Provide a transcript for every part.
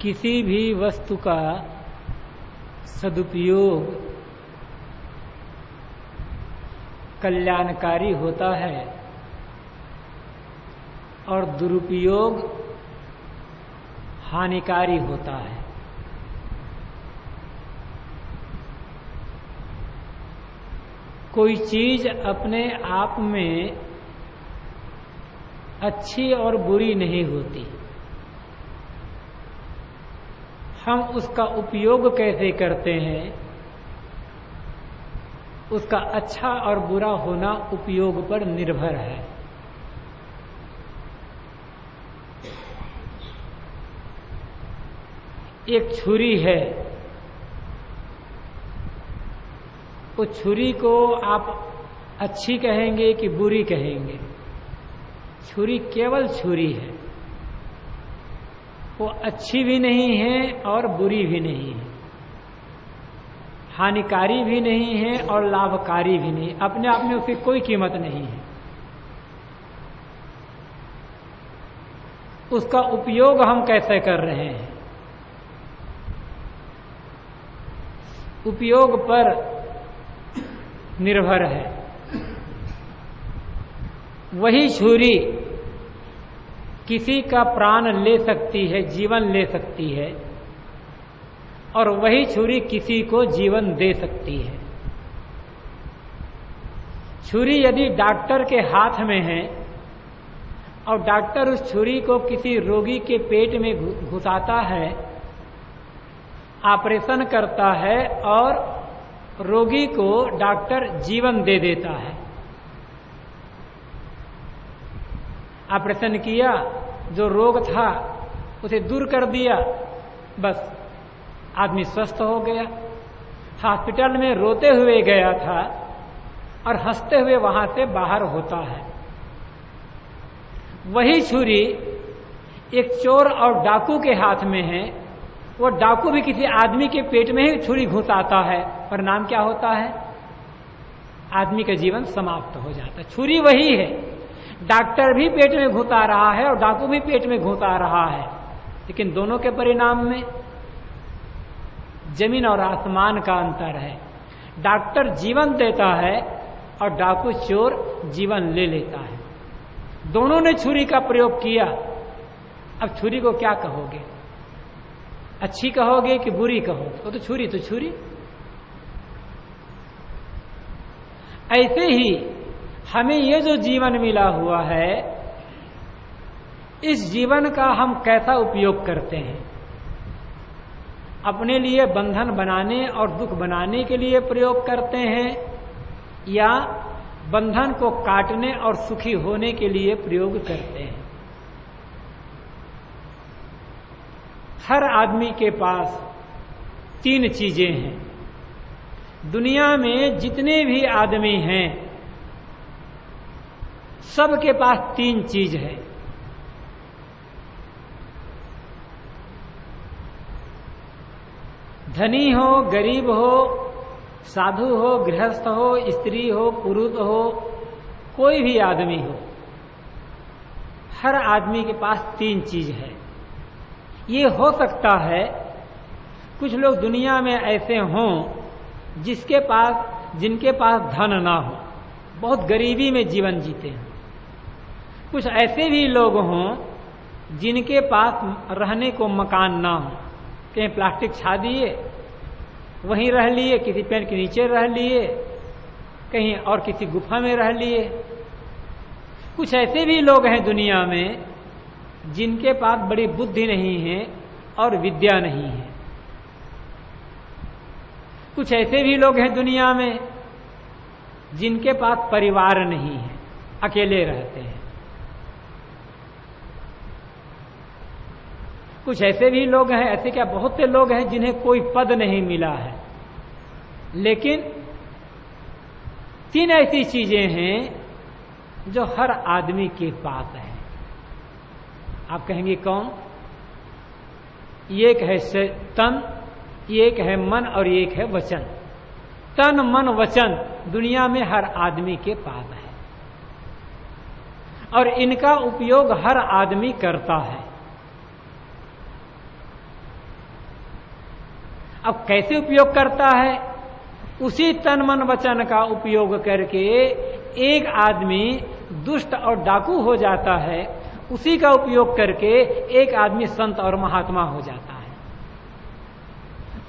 किसी भी वस्तु का सदुपयोग कल्याणकारी होता है और दुरुपयोग हानिकारी होता है। कोई चीज अपने आप में अच्छी और बुरी नहीं होती, हम उसका उपयोग कैसे करते हैं, उसका अच्छा और बुरा होना उपयोग पर निर्भर है। एक छुरी है, उस छुरी को आप अच्छी कहेंगे कि बुरी कहेंगे? छुरी केवल छुरी है, वो अच्छी भी नहीं है और बुरी भी नहीं है, हानिकारी भी नहीं है और लाभकारी भी नहीं। अपने आप में उसकी कोई कीमत नहीं है। उसका उपयोग हम कैसे कर रहे हैं, उपयोग पर निर्भर है। वही छुरी किसी का प्राण ले सकती है, जीवन ले सकती है, और वही छुरी किसी को जीवन दे सकती है। छुरी यदि डॉक्टर के हाथ में है और डॉक्टर उस छुरी को किसी रोगी के पेट में घुसाता है, ऑपरेशन करता है और रोगी को डॉक्टर जीवन दे देता है। ऑपरेशन किया, जो रोग था उसे दूर कर दिया, बस आदमी स्वस्थ हो गया। हॉस्पिटल में रोते हुए गया था और हंसते हुए वहां से बाहर होता है। वही छुरी एक चोर और डाकू के हाथ में है, वो डाकू भी किसी आदमी के पेट में ही छुरी घुसाता है, परिणाम क्या होता है? आदमी का जीवन समाप्त हो जाता है। छुरी वही है, डॉक्टर भी पेट में घुसा रहा है और डाकू भी पेट में घुसा रहा है, लेकिन दोनों के परिणाम में जमीन और आसमान का अंतर है। डॉक्टर जीवन देता है और डाकू चोर जीवन ले लेता है। दोनों ने छुरी का प्रयोग किया। अब छुरी को क्या कहोगे, अच्छी कहोगे कि बुरी कहोगे? वो तो छुरी तो छुरी। ऐसे ही हमें ये जो जीवन मिला हुआ है, इस जीवन का हम कैसा उपयोग करते हैं? अपने लिए बंधन बनाने और दुख बनाने के लिए प्रयोग करते हैं, या बंधन को काटने और सुखी होने के लिए प्रयोग करते हैं? हर आदमी के पास तीन चीजें हैं। दुनिया में जितने भी आदमी हैं, सबके पास तीन चीज है। धनी हो, गरीब हो, साधु हो, गृहस्थ हो, स्त्री हो, पुरुष हो, कोई भी आदमी हो, हर आदमी के पास तीन चीज है। ये हो सकता है कुछ लोग दुनिया में ऐसे हों जिनके पास धन ना हो, बहुत गरीबी में जीवन जीते हैं। कुछ ऐसे भी लोग हों जिनके पास रहने को मकान ना हो, कहीं प्लास्टिक छा दिए वहीं रह लिए, किसी पेड़ के नीचे रह लिए, कहीं और किसी गुफा में रह लिए। कुछ ऐसे भी लोग हैं दुनिया में जिनके पास बड़ी बुद्धि नहीं है और विद्या नहीं है। कुछ ऐसे भी लोग हैं दुनिया में जिनके पास परिवार नहीं है, अकेले रहते हैं। कुछ ऐसे भी लोग हैं, ऐसे क्या बहुत से लोग हैं जिन्हें कोई पद नहीं मिला है। लेकिन तीन ऐसी चीजें हैं जो हर आदमी के पास है। आप कहेंगे कौन? एक है तन, एक है मन और एक है वचन। तन, मन, वचन दुनिया में हर आदमी के पास है और इनका उपयोग हर आदमी करता है। अब कैसे उपयोग करता है? उसी तन मन वचन का उपयोग करके एक आदमी दुष्ट और डाकू हो जाता है, उसी का उपयोग करके एक आदमी संत और महात्मा हो जाता है।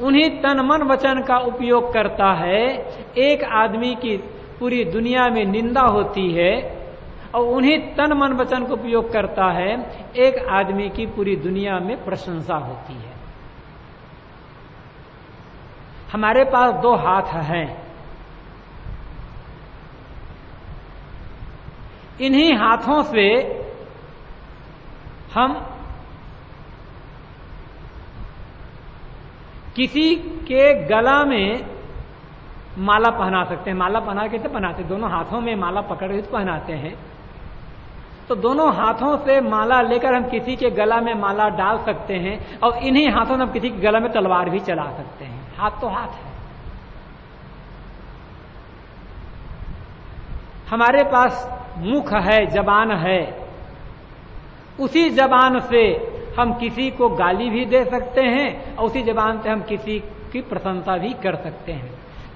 उन्हीं तन मन वचन का उपयोग करता है, एक आदमी की पूरी दुनिया में निंदा होती है, और उन्हीं तन मन वचन का उपयोग करता है, एक आदमी की पूरी दुनिया में प्रशंसा होती है। हमारे पास दो हाथ हैं, इन्हीं हाथों से हम किसी के गला में माला पहना सकते हैं। माला पहना के तो पहनाते, दोनों हाथों में माला पकड़ के पहनाते हैं। तो दोनों हाथों से माला लेकर हम किसी के गला में माला डाल सकते हैं, और इन्हीं हाथों से हम किसी के गला में तलवार भी चला सकते हैं। हाथ तो हाथ है। हमारे पास मुख है, जबान है, उसी जबान से हम किसी को गाली भी दे सकते हैं, और उसी जबान से हम किसी की प्रशंसा भी कर सकते हैं।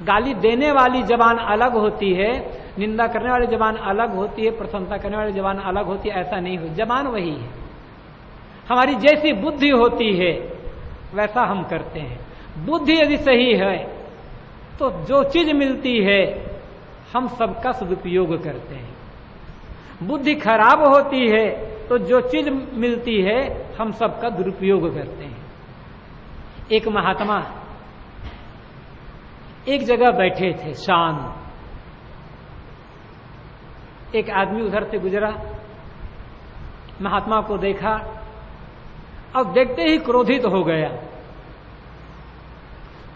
गाली देने वाली जबान अलग होती है, निंदा करने वाली जबान अलग होती है, प्रशंसा करने वाली जबान अलग होती है। ऐसा नहीं हो, जबान वही है। हमारी जैसी बुद्धि होती है वैसा हम करते हैं। बुद्धि यदि सही है तो जो चीज मिलती है हम सबका सदुपयोग करते हैं। बुद्धि खराब होती है तो जो चीज मिलती है हम सबका दुरुपयोग करते हैं। एक महात्मा एक जगह बैठे थे, शांत। एक आदमी उधर से गुजरा, महात्मा को देखा और देखते ही क्रोधित हो गया।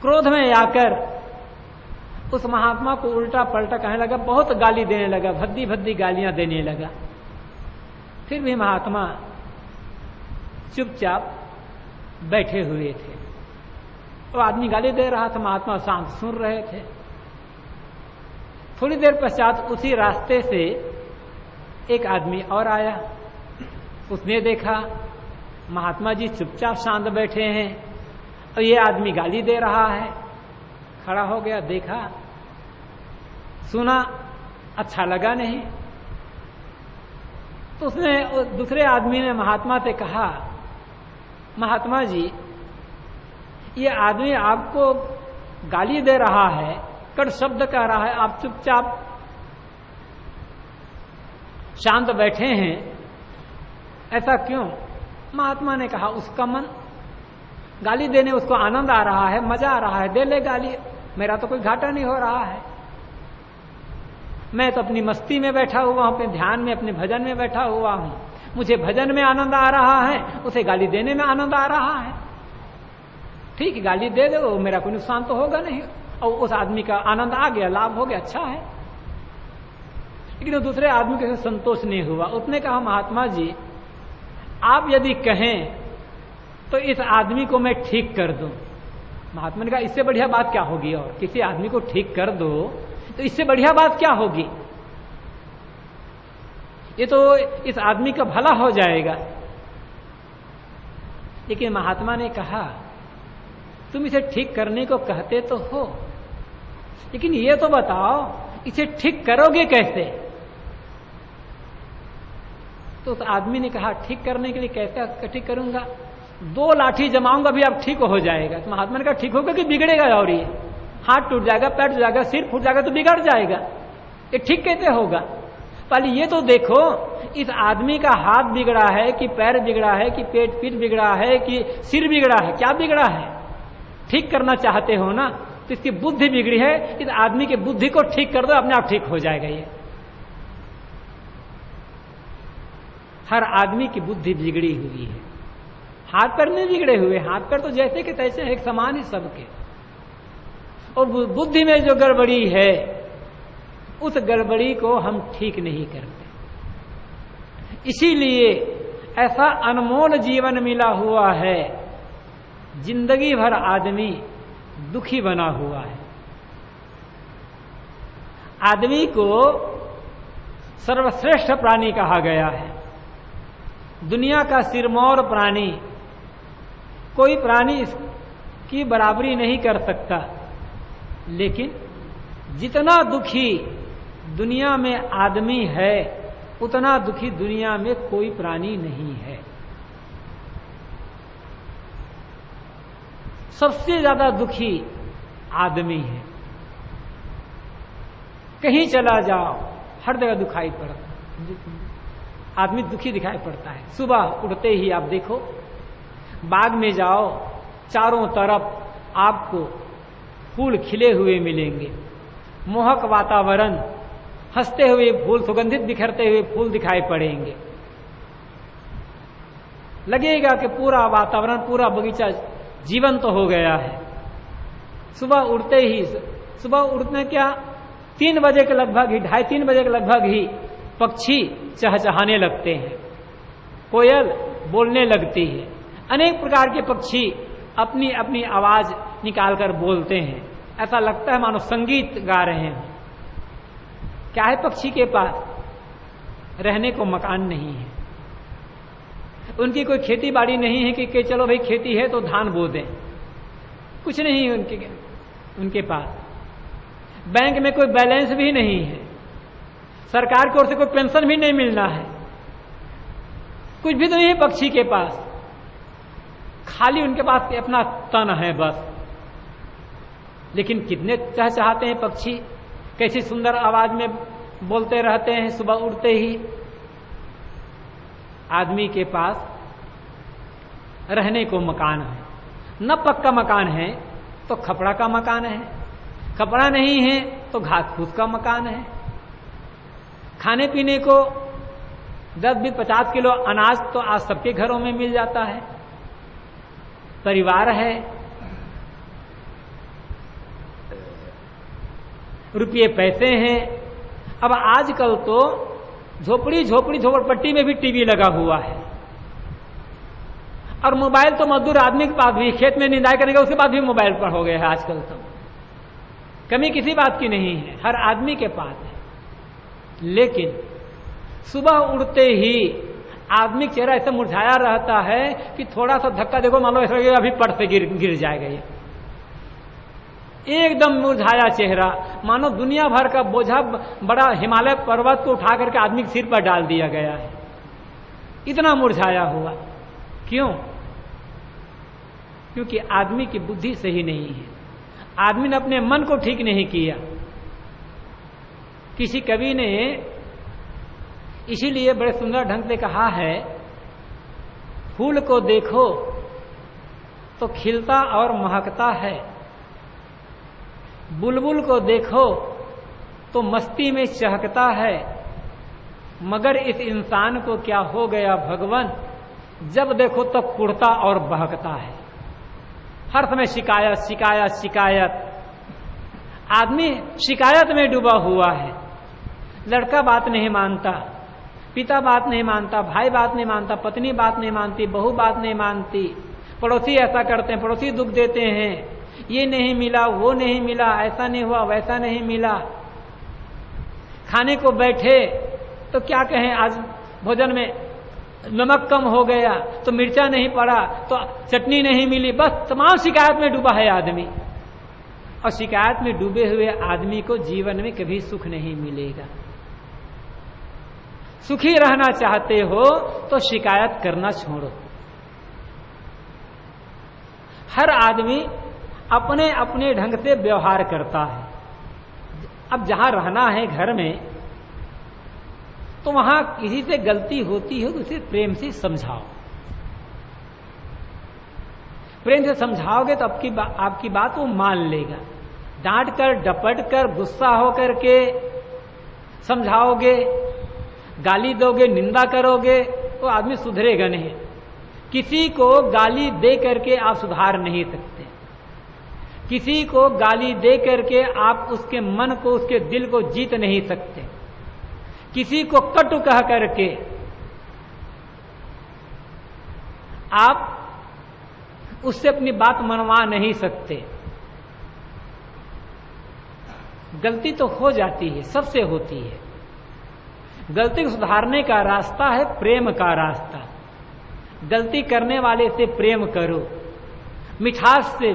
क्रोध में आकर उस महात्मा को उल्टा पलटा कहने लगा, बहुत गाली देने लगा, भद्दी भद्दी गालियां देने लगा। फिर भी महात्मा चुपचाप बैठे हुए थे। वो आदमी गाली दे रहा था, महात्मा शांत सुन रहे थे। थोड़ी देर पश्चात उसी रास्ते से एक आदमी और आया। उसने देखा महात्मा जी चुपचाप शांत बैठे हैं और ये आदमी गाली दे रहा है। खड़ा हो गया, देखा, सुना, अच्छा लगा नहीं। तो उसने, दूसरे आदमी ने महात्मा से कहा, महात्मा जी ये आदमी आपको गाली दे रहा है, कड़ शब्द कह रहा है, आप चुपचाप शांत बैठे हैं, ऐसा क्यों? महात्मा ने कहा, उसका मन, गाली देने उसको आनंद आ रहा है, मजा आ रहा है, दे ले गाली, मेरा तो कोई घाटा नहीं हो रहा है। मैं तो अपनी मस्ती में बैठा हुआ हूं, अपने ध्यान में, अपने भजन में बैठा हुआ हूं, मुझे भजन में आनंद आ रहा है, उसे गाली देने में आनंद आ रहा है। ठीक है, गाली दे दो, मेरा कोई नुकसान तो होगा नहीं, और उस आदमी का आनंद आ गया, लाभ हो गया, अच्छा है। लेकिन दूसरे आदमी के संतोष नहीं हुआ। उसने कहा, महात्मा जी आप यदि कहें तो इस आदमी को मैं ठीक कर दूं। महात्मा ने कहा, इससे बढ़िया बात क्या होगी? और किसी आदमी को ठीक कर दो तो इससे बढ़िया बात क्या होगी? ये तो इस आदमी का भला हो जाएगा। लेकिन महात्मा ने कहा, तुम इसे ठीक करने को कहते तो हो, लेकिन ये तो बताओ इसे ठीक करोगे कैसे? तो उस आदमी ने कहा, ठीक करने के लिए कैसे ठीक करूंगा? 2 लाठी जमाऊंगा भी आप ठीक हो जाएगा। तो महात्मा ने कहा, ठीक होगा कि बिगड़ेगा? और ये हाथ टूट जाएगा, पैर टूट जाएगा, सिर फूट जाएगा तो बिगड़ जाएगा, ये ठीक कैसे होगा? पहले ये तो देखो इस आदमी का हाथ बिगड़ा है कि पैर बिगड़ा है कि पेट पीठ बिगड़ा है कि सिर बिगड़ा है, क्या बिगड़ा है? ठीक करना चाहते हो ना, तो इसकी बुद्धि बिगड़ी है, इस आदमी की बुद्धि को ठीक कर दो, अपने आप ठीक हो जाएगा। ये हर आदमी की बुद्धि बिगड़ी हुई है, हाथ पैर नहीं बिगड़े हुए। हाथ पैर तो जैसे कि तैसे एक समान ही सबके, और बुद्धि में जो गड़बड़ी है उस गड़बड़ी को हम ठीक नहीं करते। इसीलिए ऐसा अनमोल जीवन मिला हुआ है, जिंदगी भर आदमी दुखी बना हुआ है। आदमी को सर्वश्रेष्ठ प्राणी कहा गया है, दुनिया का सिरमौर प्राणी। कोई प्राणी की बराबरी नहीं कर सकता, लेकिन जितना दुखी दुनिया में आदमी है उतना दुखी दुनिया में कोई प्राणी नहीं है। सबसे ज्यादा दुखी आदमी है। कहीं चला जाओ हर जगह दिखाई पड़ता है, आदमी दुखी दिखाई पड़ता है। सुबह उठते ही आप देखो, बाग में जाओ, चारों तरफ आपको फूल खिले हुए मिलेंगे, मोहक वातावरण, हंसते हुए फूल, सुगंधित बिखरते हुए फूल दिखाई पड़ेंगे। लगेगा कि पूरा वातावरण, पूरा बगीचा जीवंत तो हो गया है। सुबह उठते ही, सुबह उठने क्या 3 बजे के लगभग ही, 2:30-3 बजे के लगभग ही पक्षी चहचहाने लगते हैं, कोयल बोलने लगती है, अनेक प्रकार के पक्षी अपनी अपनी आवाज निकालकर बोलते हैं। ऐसा लगता है मानो संगीत गा रहे हैं। क्या है पक्षी के पास? रहने को मकान नहीं है, उनकी कोई खेती बाड़ी नहीं है कि चलो भाई खेती है तो धान बो दें, कुछ नहीं है उनके पास। बैंक में कोई बैलेंस भी नहीं है, सरकार की ओर से कोई पेंशन भी नहीं मिलना है, कुछ भी तो नहीं है पक्षी के पास। खाली उनके पास अपना तन है बस। लेकिन कितने चहचहाते हैं पक्षी, कैसी सुंदर आवाज में बोलते रहते हैं सुबह उठते ही। आदमी के पास रहने को मकान है, न पक्का मकान है तो खपड़ा का मकान है, खपड़ा नहीं है तो घास फूस का मकान है। खाने पीने को 10-20-50 किलो अनाज तो आज सबके घरों में मिल जाता है। परिवार है, रुपये पैसे हैं। अब आजकल तो झोपड़पट्टी में भी टीवी लगा हुआ है, और मोबाइल तो मजदूर आदमी के पास भी, खेत में निंदाई करेंगे उसके बाद भी मोबाइल पर हो गया है। आजकल तो कमी किसी बात की नहीं है, हर आदमी के पास है। लेकिन सुबह उठते ही आदमी का चेहरा ऐसा मुरझाया रहता है कि थोड़ा सा धक्का देखो, मान लो ऐसा लगेगा अभी पट से गिर जाएगा। ये एकदम मुरझाया चेहरा, मानो दुनिया भर का बोझा बड़ा हिमालय पर्वत को उठा करके आदमी के सिर पर डाल दिया गया है, इतना मुरझाया हुआ। क्यों? क्योंकि आदमी की बुद्धि सही नहीं है, आदमी ने अपने मन को ठीक नहीं किया। किसी कवि ने इसीलिए बड़े सुंदर ढंग से कहा है, फूल को देखो तो खिलता और महकता है, बुलबुल को देखो तो मस्ती में चहकता है, मगर इस इंसान को क्या हो गया भगवान, जब देखो तो कुड़ता और बहकता है। हर समय शिकायत शिकायत शिकायत। आदमी शिकायत में डूबा हुआ है। लड़का बात नहीं मानता, पिता बात नहीं मानता, भाई बात नहीं मानता, पत्नी बात नहीं मानती, बहू बात नहीं मानती, पड़ोसी ऐसा करते हैं, पड़ोसी दुख देते हैं, ये नहीं मिला, वो नहीं मिला, ऐसा नहीं हुआ, वैसा नहीं मिला। खाने को बैठे तो क्या कहें, आज भोजन में नमक कम हो गया तो मिर्चा नहीं पड़ा तो चटनी नहीं मिली, बस तमाम शिकायत में डूबा है आदमी। और शिकायत में डूबे हुए आदमी को जीवन में कभी सुख नहीं मिलेगा। सुखी रहना चाहते हो तो शिकायत करना छोड़ो। हर आदमी अपने अपने ढंग से व्यवहार करता है। अब जहां रहना है घर में, तो वहां किसी से गलती होती है तो उसे प्रेम से समझाओ। प्रेम से समझाओगे तो आपकी बात वो मान लेगा। डांट कर, डपट कर, गुस्सा होकर के समझाओगे, गाली दोगे, निंदा करोगे, तो आदमी सुधरेगा नहीं। किसी को गाली दे करके आप सुधार नहीं सकते। किसी को गाली दे करके आप उसके मन को, उसके दिल को जीत नहीं सकते। किसी को कटु कह करके आप उससे अपनी बात मनवा नहीं सकते। गलती तो हो जाती है, सबसे होती है। गलती को सुधारने का रास्ता है प्रेम का रास्ता। गलती करने वाले से प्रेम करो, मिठास से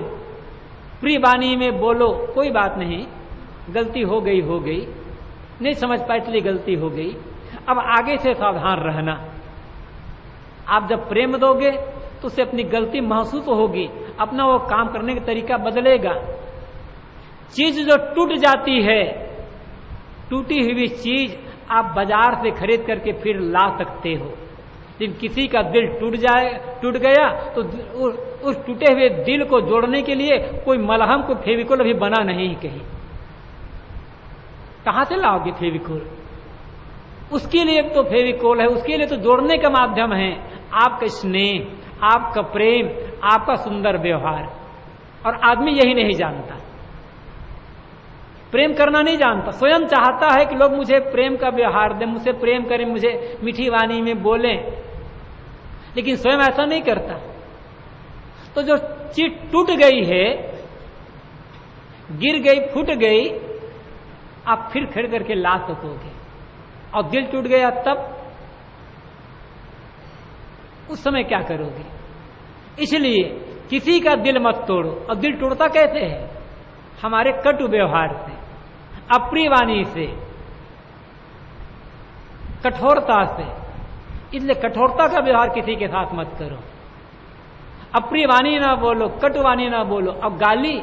प्रिय वाणी में बोलो, कोई बात नहीं, गलती हो गई, नहीं समझ पाई इसलिए गलती हो गई, अब आगे से सावधान रहना। आप जब प्रेम दोगे तो उसे अपनी गलती महसूस होगी, अपना वो काम करने का तरीका बदलेगा। चीज जो टूट जाती है, टूटी हुई चीज आप बाजार से खरीद करके फिर ला सकते हो, लेकिन किसी का दिल टूट गया तो उस टूटे हुए दिल को जोड़ने के लिए कोई मलहम, कोई फेविकोल अभी बना नहीं कहीं। कहां से लाओगे फेविकोल? उसके लिए तो फेविकोल है, उसके लिए तो जोड़ने का माध्यम है आपका स्नेह, आपका प्रेम, आपका सुंदर व्यवहार। और आदमी यही नहीं जानता, प्रेम करना नहीं जानता। स्वयं चाहता है कि लोग मुझे प्रेम का व्यवहार दें, मुझसे प्रेम करें, मुझे मीठी वाणी में बोलें, लेकिन स्वयं ऐसा नहीं करता। तो जो चीज टूट गई है, गिर गई, फूट गई, आप फिर खड़े करके ला सकोगे। और दिल टूट गया तब उस समय क्या करोगे? इसलिए किसी का दिल मत तोड़ो। और दिल टूटता कैसे है? हमारे कटु व्यवहार से, अप्रिय वाणी से, कठोरता से। इसलिए कठोरता का व्यवहार किसी के साथ मत करो, अप्रिय वाणी ना बोलो, कटु वाणी ना बोलो। अब गाली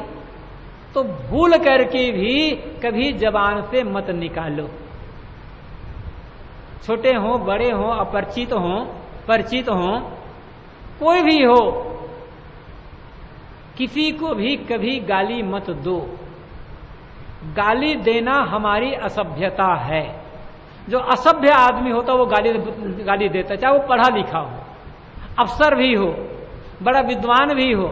तो भूल करके भी कभी जबान से मत निकालो। छोटे हो, बड़े हो, अपरिचित हो, परिचित हो, कोई भी हो, किसी को भी कभी गाली मत दो। गाली देना हमारी असभ्यता है। जो असभ्य आदमी होता है वो गाली देता है, चाहे वो पढ़ा लिखा हो, अफसर भी हो, बड़ा विद्वान भी हो,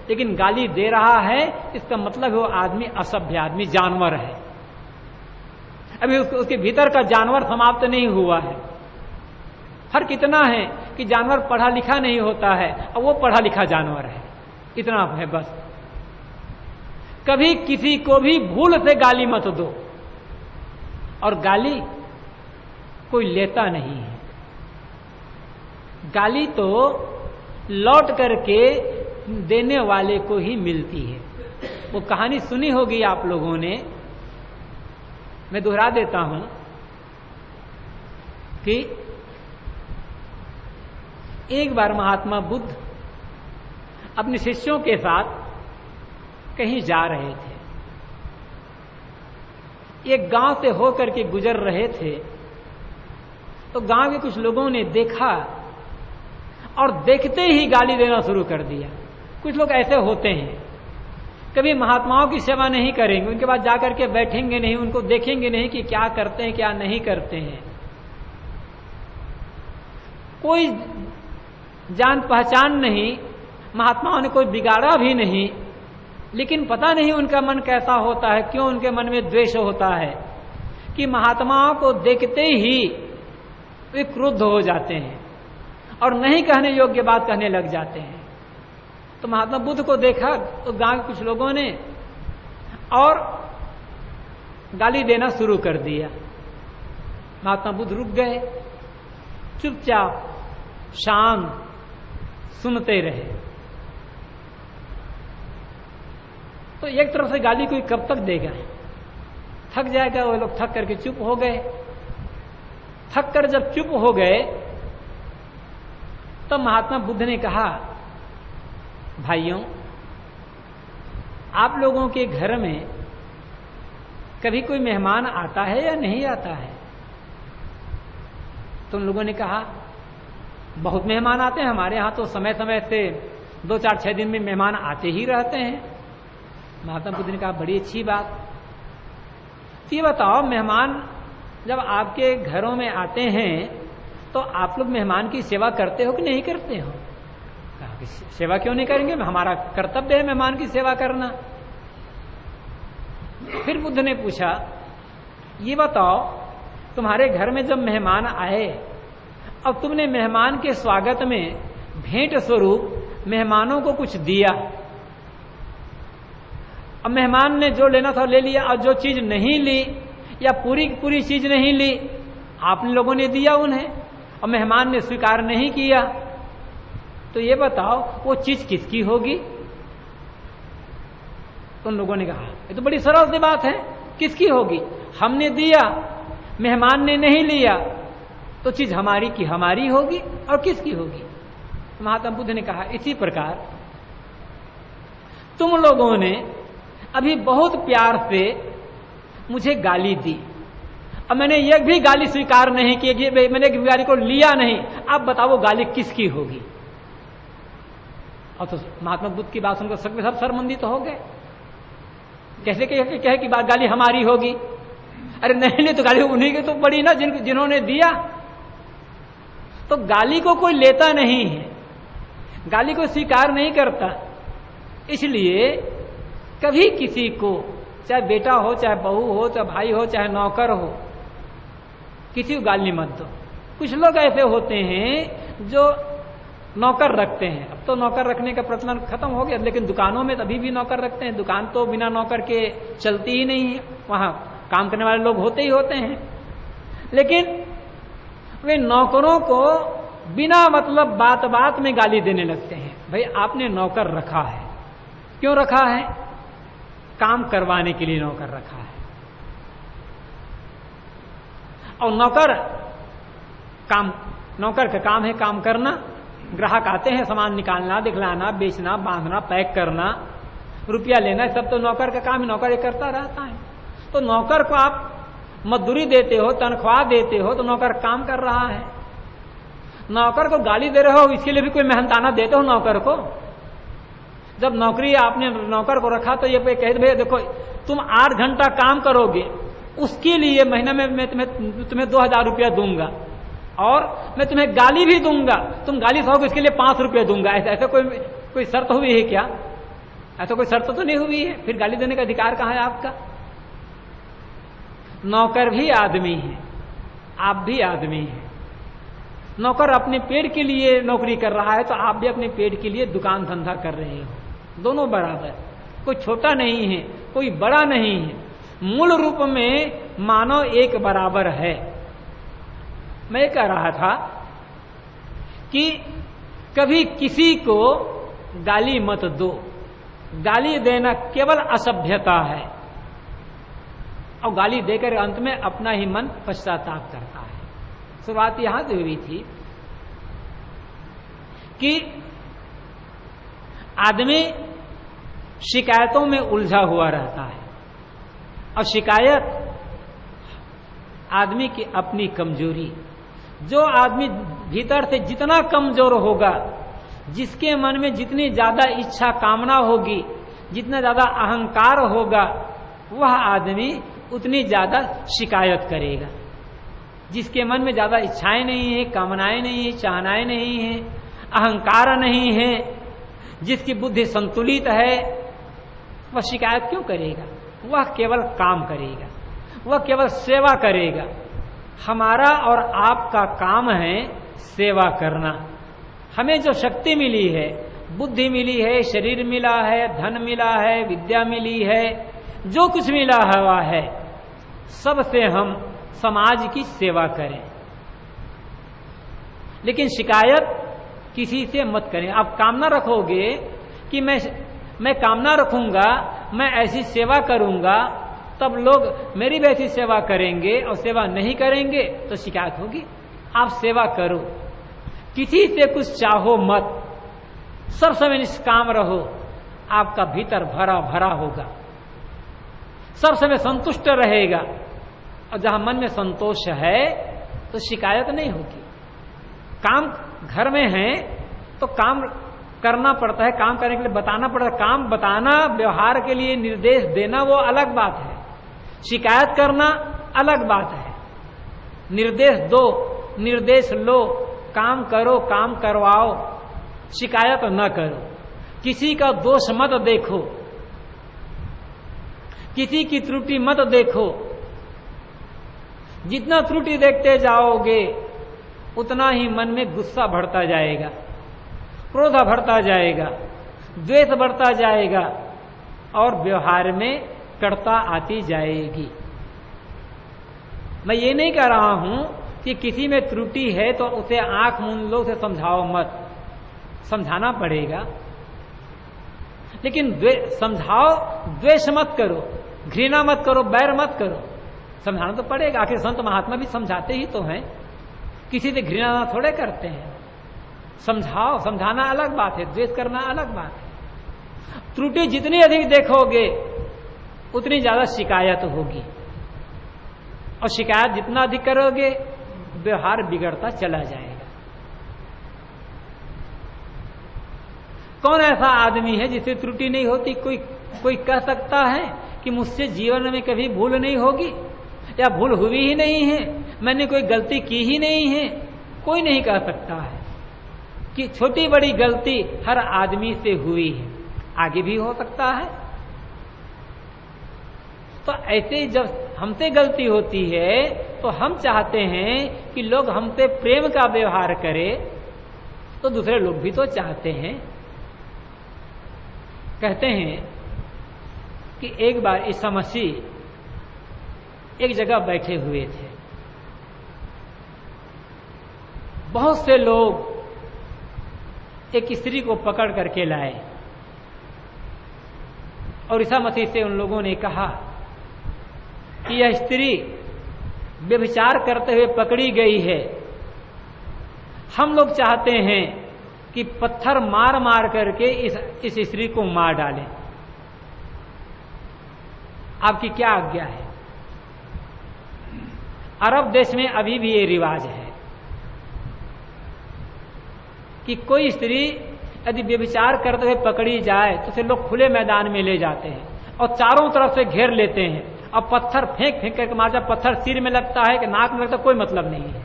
लेकिन गाली दे रहा है, इसका मतलब वो आदमी असभ्य आदमी, जानवर है। अभी उसके भीतर का जानवर समाप्त नहीं हुआ है। फर्क इतना है कि जानवर पढ़ा लिखा नहीं होता है और वो पढ़ा लिखा जानवर है, इतना है बस। कभी किसी को भी भूल से गाली मत दो। और गाली कोई लेता नहीं है, गाली तो लौट करके देने वाले को ही मिलती है। वो कहानी सुनी होगी आप लोगों ने, मैं दोहरा देता हूं कि एक बार महात्मा बुद्ध अपने शिष्यों के साथ कहीं जा रहे थे। एक गांव से होकर के गुजर रहे थे, तो गांव के कुछ लोगों ने देखा और देखते ही गाली देना शुरू कर दिया। कुछ लोग ऐसे होते हैं, कभी महात्माओं की सेवा नहीं करेंगे, उनके पास जाकर के बैठेंगे नहीं, उनको देखेंगे नहीं कि क्या करते हैं क्या नहीं करते हैं। कोई जान पहचान नहीं, महात्माओं ने कोई बिगाड़ा भी नहीं, लेकिन पता नहीं उनका मन कैसा होता है, क्यों उनके मन में द्वेष होता है कि महात्माओं को देखते ही वे क्रुद्ध हो जाते हैं और नहीं कहने योग्य बात कहने लग जाते हैं। तो महात्मा बुद्ध को देखा तो गांव के कुछ लोगों ने और गाली देना शुरू कर दिया। महात्मा बुद्ध रुक गए, चुपचाप शांत सुनते रहे। तो एक तरफ से गाली कोई कब तक देगा, थक जाएगा। वो लोग थक करके चुप हो गए। थक कर जब चुप हो गए तब महात्मा बुद्ध ने कहा, भाइयों, आप लोगों के घर में कभी कोई मेहमान आता है या नहीं आता है? तो उन लोगों ने कहा, बहुत मेहमान आते हैं, हमारे यहां तो समय समय से 2-4-6 दिन में मेहमान आते ही रहते हैं। महात्मा बुद्ध ने कहा, बड़ी अच्छी बात। ये बताओ, मेहमान जब आपके घरों में आते हैं तो आप लोग मेहमान की सेवा करते हो कि नहीं करते हो? कहा कि सेवा क्यों नहीं करेंगे, हमारा कर्तव्य है मेहमान की सेवा करना। फिर बुद्ध ने पूछा, ये बताओ, तुम्हारे घर में जब मेहमान आए अब तुमने मेहमान के स्वागत में भेंट स्वरूप मेहमानों को कुछ दिया, अब मेहमान ने जो लेना था ले लिया, और जो चीज नहीं ली या पूरी चीज नहीं ली, आप लोगों ने दिया उन्हें और मेहमान ने स्वीकार नहीं किया, तो ये बताओ वो चीज किसकी होगी? तो उन लोगों ने कहा ये तो बड़ी सरल सी बात है, किसकी होगी? हमने दिया, मेहमान ने नहीं लिया, तो चीज हमारी की हमारी होगी और किसकी होगी? तो महात्मा बुद्ध ने कहा इसी प्रकार तुम लोगों ने अभी बहुत प्यार से मुझे गाली दी, अब मैंने एक भी गाली स्वीकार नहीं की, मैंने एक गाली को लिया नहीं, अब बताओ वो गाली किसकी होगी? और तो महात्मा बुद्ध की बात सुनकर सब शर्मिंदित हो गए। कैसे कहे कि गाली हमारी होगी? अरे नहीं तो गाली उन्हीं की तो पड़ी ना जिन्होंने दिया। तो गाली को कोई लेता नहीं है, गाली को स्वीकार नहीं करता, इसलिए कभी किसी को, चाहे बेटा हो, चाहे बहू हो, चाहे भाई हो, चाहे नौकर हो, किसी को गाली मत दो। कुछ लोग ऐसे होते हैं जो नौकर रखते हैं, अब तो नौकर रखने का प्रचलन खत्म हो गया, लेकिन दुकानों में अभी भी नौकर रखते हैं। दुकान तो बिना नौकर के चलती ही नहीं है, वहां काम करने वाले लोग होते ही होते हैं, लेकिन वे नौकरों को बिना मतलब बात बात में गाली देने लगते हैं। भाई आपने नौकर रखा है, क्यों रखा है? काम करवाने के लिए नौकर रखा है। और नौकर का काम है काम करना। ग्राहक आते हैं, सामान निकालना, दिखलाना, बेचना, बांधना, पैक करना, रुपया लेना, सब तो नौकर का काम है, नौकर ये करता रहता है। तो नौकर को आप मजदूरी देते हो, तनख्वाह देते हो, तो नौकर काम कर रहा है। नौकर को गाली दे रहे हो, इसके लिए भी कोई मेहनताना देते हो नौकर को? जब नौकरी आपने नौकर को रखा तो ये कह दे देखो तुम 8 घंटा काम करोगे, उसके लिए महीने में मैं तुम्हें 2000 रुपया दूंगा और मैं तुम्हें गाली भी दूंगा, तुम गाली सहोगे इसके लिए 5 रुपये दूंगा। ऐसा कोई शर्त हुई है क्या? ऐसा कोई शर्त तो नहीं हुई है, फिर गाली देने का अधिकार कहां है आपका? नौकर भी आदमी है, आप भी आदमी हैं। नौकर अपने पेट के लिए नौकरी कर रहा है, तो आप भी अपने पेट के लिए दुकान धंधा कर रहे हो, दोनों बराबर। कोई छोटा नहीं है, कोई बड़ा नहीं है, मूल रूप में मानव एक बराबर है। मैं कह रहा था कि कभी किसी को गाली मत दो, गाली देना केवल असभ्यता है, और गाली देकर अंत में अपना ही मन पश्चाताप करता है। शुरुआत यहां से हुई थी कि आदमी शिकायतों में उलझा हुआ रहता है, और शिकायत आदमी की अपनी कमजोरी। जो आदमी भीतर से जितना कमजोर होगा, जिसके मन में जितनी ज्यादा इच्छा कामना होगी, जितना ज्यादा अहंकार होगा, वह आदमी उतनी ज्यादा शिकायत करेगा। जिसके मन में ज्यादा इच्छाएं नहीं है, कामनाएं नहीं है, चाहनाएं नहीं है, अहंकार नहीं है, जिसकी बुद्धि संतुलित है, वह शिकायत क्यों करेगा? वह केवल काम करेगा, वह केवल सेवा करेगा। हमारा और आपका काम है सेवा करना। हमें जो शक्ति मिली है, बुद्धि मिली है, शरीर मिला है, धन मिला है, विद्या मिली है, जो कुछ मिला हुआ है, सबसे हम समाज की सेवा करें, लेकिन शिकायत किसी से मत करें। आप कामना रखोगे कि मैं कामना रखूंगा, मैं ऐसी सेवा करूंगा, तब लोग मेरी भी ऐसी सेवा करेंगे, और सेवा नहीं करेंगे तो शिकायत होगी। आप सेवा करो, किसी से कुछ चाहो मत, सब समय निष्काम रहो, आपका भीतर भरा भरा होगा, सब समय संतुष्ट रहेगा, और जहां मन में संतोष है तो शिकायत नहीं होगी। काम घर में है तो काम करना पड़ता है, काम करने के लिए बताना पड़ता है। काम बताना, व्यवहार के लिए निर्देश देना, वो अलग बात है। शिकायत करना अलग बात है। निर्देश दो, निर्देश लो, काम करो, काम करवाओ, शिकायत न करो। किसी का दोष मत देखो, किसी की त्रुटि मत देखो। जितना त्रुटि देखते जाओगे उतना ही मन में गुस्सा बढ़ता जाएगा, क्रोध बढ़ता जाएगा, द्वेष बढ़ता जाएगा, और व्यवहार में कड़ता आती जाएगी। मैं ये नहीं कह रहा हूं कि किसी में त्रुटि है तो उसे आंख मूंद लो, उसे समझाओ मत, समझाना पड़ेगा। लेकिन समझाओ, द्वेष मत करो, घृणा मत करो, बैर मत करो। समझाना तो पड़ेगा, आखिर संत महात्मा भी समझाते ही तो हैं, किसी से घृणा ना थोड़े करते हैं। समझाओ, समझाना अलग बात है, द्वेष करना अलग बात है। त्रुटि जितनी अधिक देखोगे उतनी ज्यादा शिकायत होगी, और शिकायत जितना अधिक करोगे व्यवहार बिगड़ता चला जाएगा। कौन ऐसा आदमी है जिसे त्रुटि नहीं होती? कोई कह सकता है कि मुझसे जीवन में कभी भूल नहीं होगी, या भूल हुई ही नहीं है, मैंने कोई गलती की ही नहीं है? कोई नहीं कह सकता है कि छोटी बड़ी गलती हर आदमी से हुई है, आगे भी हो सकता है। तो ऐसे जब हमसे गलती होती है तो हम चाहते हैं कि लोग हमसे प्रेम का व्यवहार करें, तो दूसरे लोग भी तो चाहते हैं। कहते हैं कि एक बार ईसा मसीह एक जगह बैठे हुए थे, बहुत से लोग एक स्त्री को पकड़ करके लाए, और ईसा मसीह से उन लोगों ने कहा कि यह स्त्री व्यभिचार करते हुए पकड़ी गई है, हम लोग चाहते हैं कि पत्थर मार मार करके इस स्त्री को मार डालें, आपकी क्या आज्ञा है? अरब देश में अभी भी ये रिवाज है कि कोई स्त्री यदि व्यभिचार करते हुए पकड़ी जाए तो उसे लोग खुले मैदान में ले जाते हैं और चारों तरफ से घेर लेते हैं, और पत्थर फेंक फेंक करके मार, जब पत्थर सिर में लगता है कि नाक में लगता है कोई मतलब नहीं है,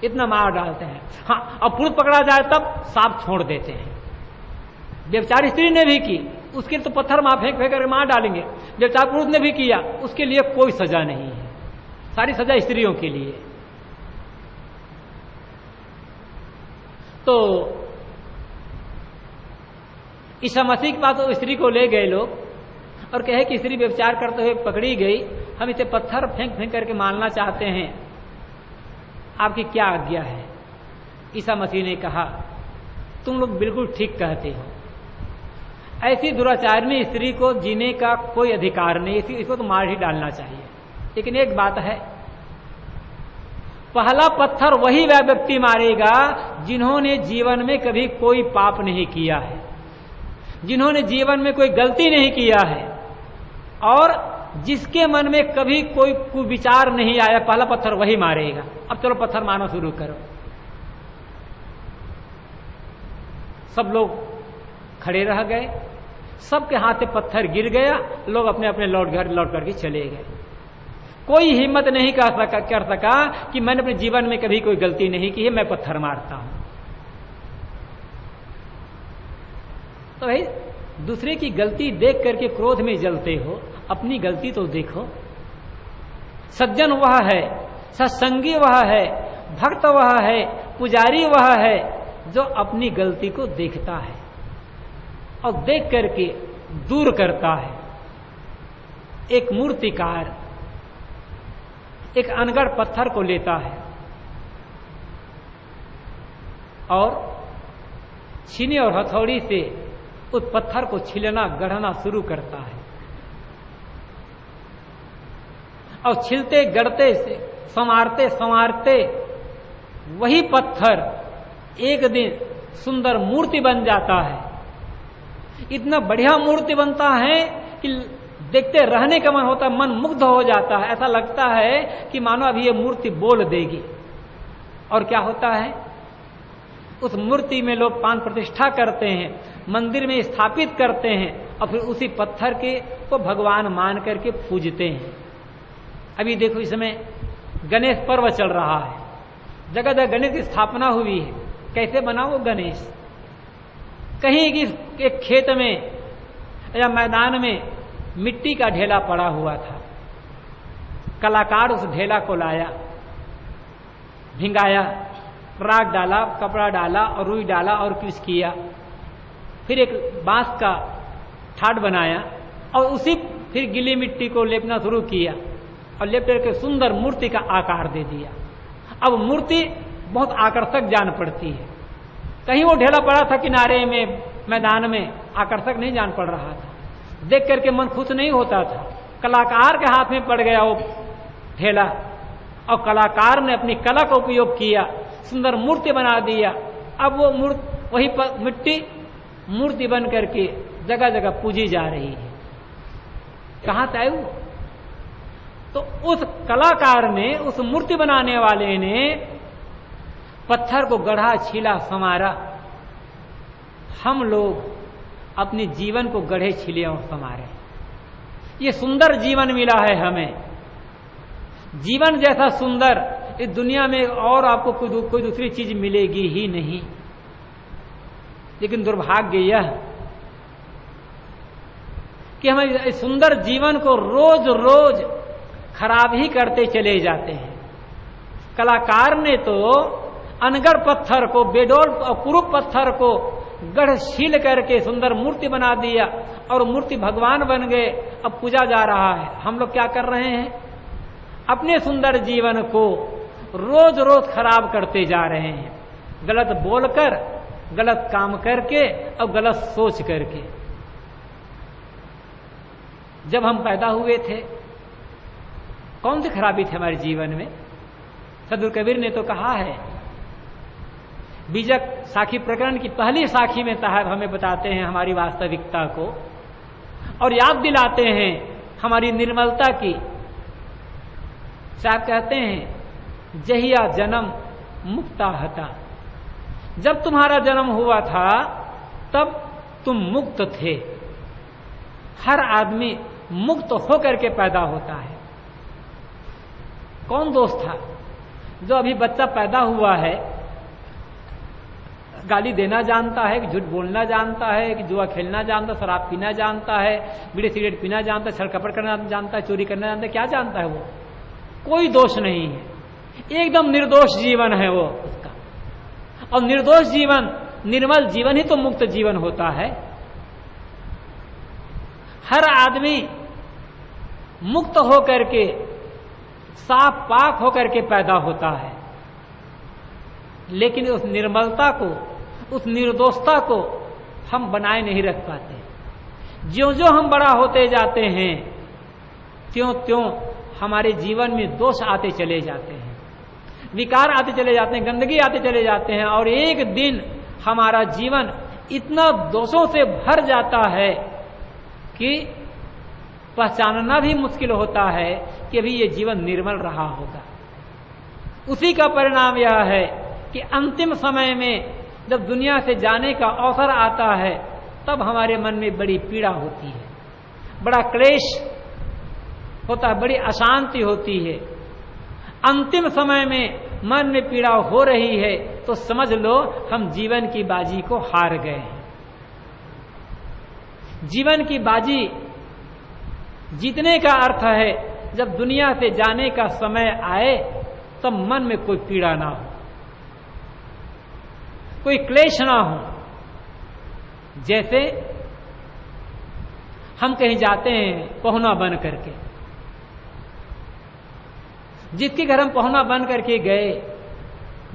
इतना मार डालते हैं। हाँ, और पुरुष पकड़ा जाए तब सांप छोड़ देते हैं। व्यभिचार स्त्री ने भी की, उसके लिए तो पत्थर मार फेंक फेंक करके मार डालेंगे। व्यभिचार पुरुष ने भी किया, उसके लिए कोई सजा नहीं है, सारी सजा स्त्रियों के लिए। तो ईसा मसीह के पास स्त्री को ले गए लोग और कहे कि स्त्री व्यभिचार करते हुए पकड़ी गई, हम इसे पत्थर फेंक फेंक करके मारना चाहते हैं, आपकी क्या आज्ञा है? ईसा मसीह ने कहा, तुम लोग बिल्कुल ठीक कहते हो, ऐसी दुराचारणी स्त्री को जीने का कोई अधिकार नहीं, इसको तो मार ही डालना चाहिए। लेकिन एक बात है, पहला पत्थर वही वह व्यक्ति मारेगा जिन्होंने जीवन में कभी कोई पाप नहीं किया है, जिन्होंने जीवन में कोई गलती नहीं किया है, और जिसके मन में कभी कोई कुविचार नहीं आया, पहला पत्थर वही मारेगा। अब चलो पत्थर मारना शुरू करो। सब लोग खड़े रह गए, सबके हाथ से पत्थर गिर गया, लोग अपने अपने घर लौट करके चले गए। कोई हिम्मत नहीं कर सका कि मैंने अपने जीवन में कभी कोई गलती नहीं की है, मैं पत्थर मारता हूं। तो भाई दूसरे की गलती देख करके क्रोध में जलते हो, अपनी गलती तो देखो। सज्जन वह है, सत्संगी वह है, भक्त वह है, पुजारी वह है जो अपनी गलती को देखता है और देख करके दूर करता है। एक मूर्तिकार एक अनगढ़ पत्थर को लेता है और छीने और हथौड़ी से उस पत्थर को छिलना गढ़ना शुरू करता है, और छिलते गढ़ते से संवारते संवारते वही पत्थर एक दिन सुंदर मूर्ति बन जाता है। इतना बढ़िया मूर्ति बनता है कि देखते रहने का मन होता है, मन मुग्ध हो जाता है, ऐसा लगता है कि मानो अभी ये मूर्ति बोल देगी। और क्या होता है, उस मूर्ति में लोग प्राण प्रतिष्ठा करते हैं, मंदिर में स्थापित करते हैं, और फिर उसी पत्थर के को भगवान मान करके पूजते हैं। अभी देखो इस समय गणेश पर्व चल रहा है, जगह जगह गणेश की स्थापना हुई है। कैसे बना वो गणेश? कहीं की एक खेत में या मैदान में मिट्टी का ढेला पड़ा हुआ था, कलाकार उस ढेला को लाया, भिंगाया, राख डाला, कपड़ा डाला और रुई डाला और कुछ किया, फिर एक बांस का ठाट बनाया और उसी फिर गीली मिट्टी को लेपना शुरू किया और लेप करके सुंदर मूर्ति का आकार दे दिया। अब मूर्ति बहुत आकर्षक जान पड़ती है। कहीं वो ढेला पड़ा था किनारे में मैदान में आकर्षक नहीं जान पड़ रहा था, देख करके मन खुश नहीं होता था। कलाकार के हाथ में पड़ गया वो ठेला और कलाकार ने अपनी कला का उपयोग किया, सुंदर मूर्ति बना दिया। अब वो वही मिट्टी मूर्ति बन करके जगह जगह पूजी जा रही है। कहां से आई वो? तो उस कलाकार ने, उस मूर्ति बनाने वाले ने पत्थर को गढ़ा, छीला, संवारा। हम लोग अपने जीवन को गढ़े, छीले और संवारे। ये सुंदर जीवन मिला है हमें। जीवन जैसा सुंदर इस दुनिया में और आपको कोई दूसरी चीज मिलेगी ही नहीं। लेकिन दुर्भाग्य यह कि हम इस सुंदर जीवन को रोज रोज खराब ही करते चले जाते हैं। कलाकार ने तो अनगढ़ पत्थर को, बेडोल और कुरूप पत्थर को गढ़ छील करके सुंदर मूर्ति बना दिया और मूर्ति भगवान बन गए, अब पूजा जा रहा है। हम लोग क्या कर रहे हैं? अपने सुंदर जीवन को रोज रोज खराब करते जा रहे हैं, गलत बोलकर, गलत काम करके और गलत सोच करके। जब हम पैदा हुए थे कौन सी खराबी थी हमारे जीवन में? सदगुरु कबीर ने तो कहा है, बीजक साखी प्रकरण की पहली साखी में साहब हमें बताते हैं हमारी वास्तविकता को और याद दिलाते हैं हमारी निर्मलता की। साहब कहते हैं, जहिया जन्म मुक्ता हता। जब तुम्हारा जन्म हुआ था तब तुम मुक्त थे। हर आदमी मुक्त होकर के पैदा होता है। कौन दोस्त था जो अभी बच्चा पैदा हुआ है, गाली देना जानता है, कि झूठ बोलना जानता है, कि जुआ खेलना जानता है, शराब पीना जानता है, बीड़ी सिगरेट पीना जानता है, छलकपट करना जानता है, चोरी करना जानता है? क्या जानता है वो? कोई दोष नहीं है, एकदम निर्दोष जीवन है वो उसका। और निर्दोष जीवन, निर्मल जीवन ही तो मुक्त जीवन होता है। हर आदमी मुक्त होकर के, साफ पाक होकर के पैदा होता है, लेकिन उस निर्मलता को, उस निर्दोषता को हम बनाए नहीं रख पाते। ज्यों ज्यों हम बड़ा होते जाते हैं त्यों त्यों हमारे जीवन में दोष आते चले जाते हैं, विकार आते चले जाते हैं, गंदगी आते चले जाते हैं और एक दिन हमारा जीवन इतना दोषों से भर जाता है कि पहचानना भी मुश्किल होता है कि अभी ये जीवन निर्मल रहा होगा। उसी का परिणाम यह है कि अंतिम समय में जब दुनिया से जाने का अवसर आता है तब हमारे मन में बड़ी पीड़ा होती है, बड़ा क्लेश होता है, बड़ी अशांति होती है। अंतिम समय में मन में पीड़ा हो रही है तो समझ लो हम जीवन की बाजी को हार गए हैं। जीवन की बाजी जीतने का अर्थ है जब दुनिया से जाने का समय आए तब मन में कोई पीड़ा ना हो, कोई क्लेश ना हो। जैसे हम कहीं जाते हैं पहुना बन करके, जिसके घर हम पहुना बन करके गए,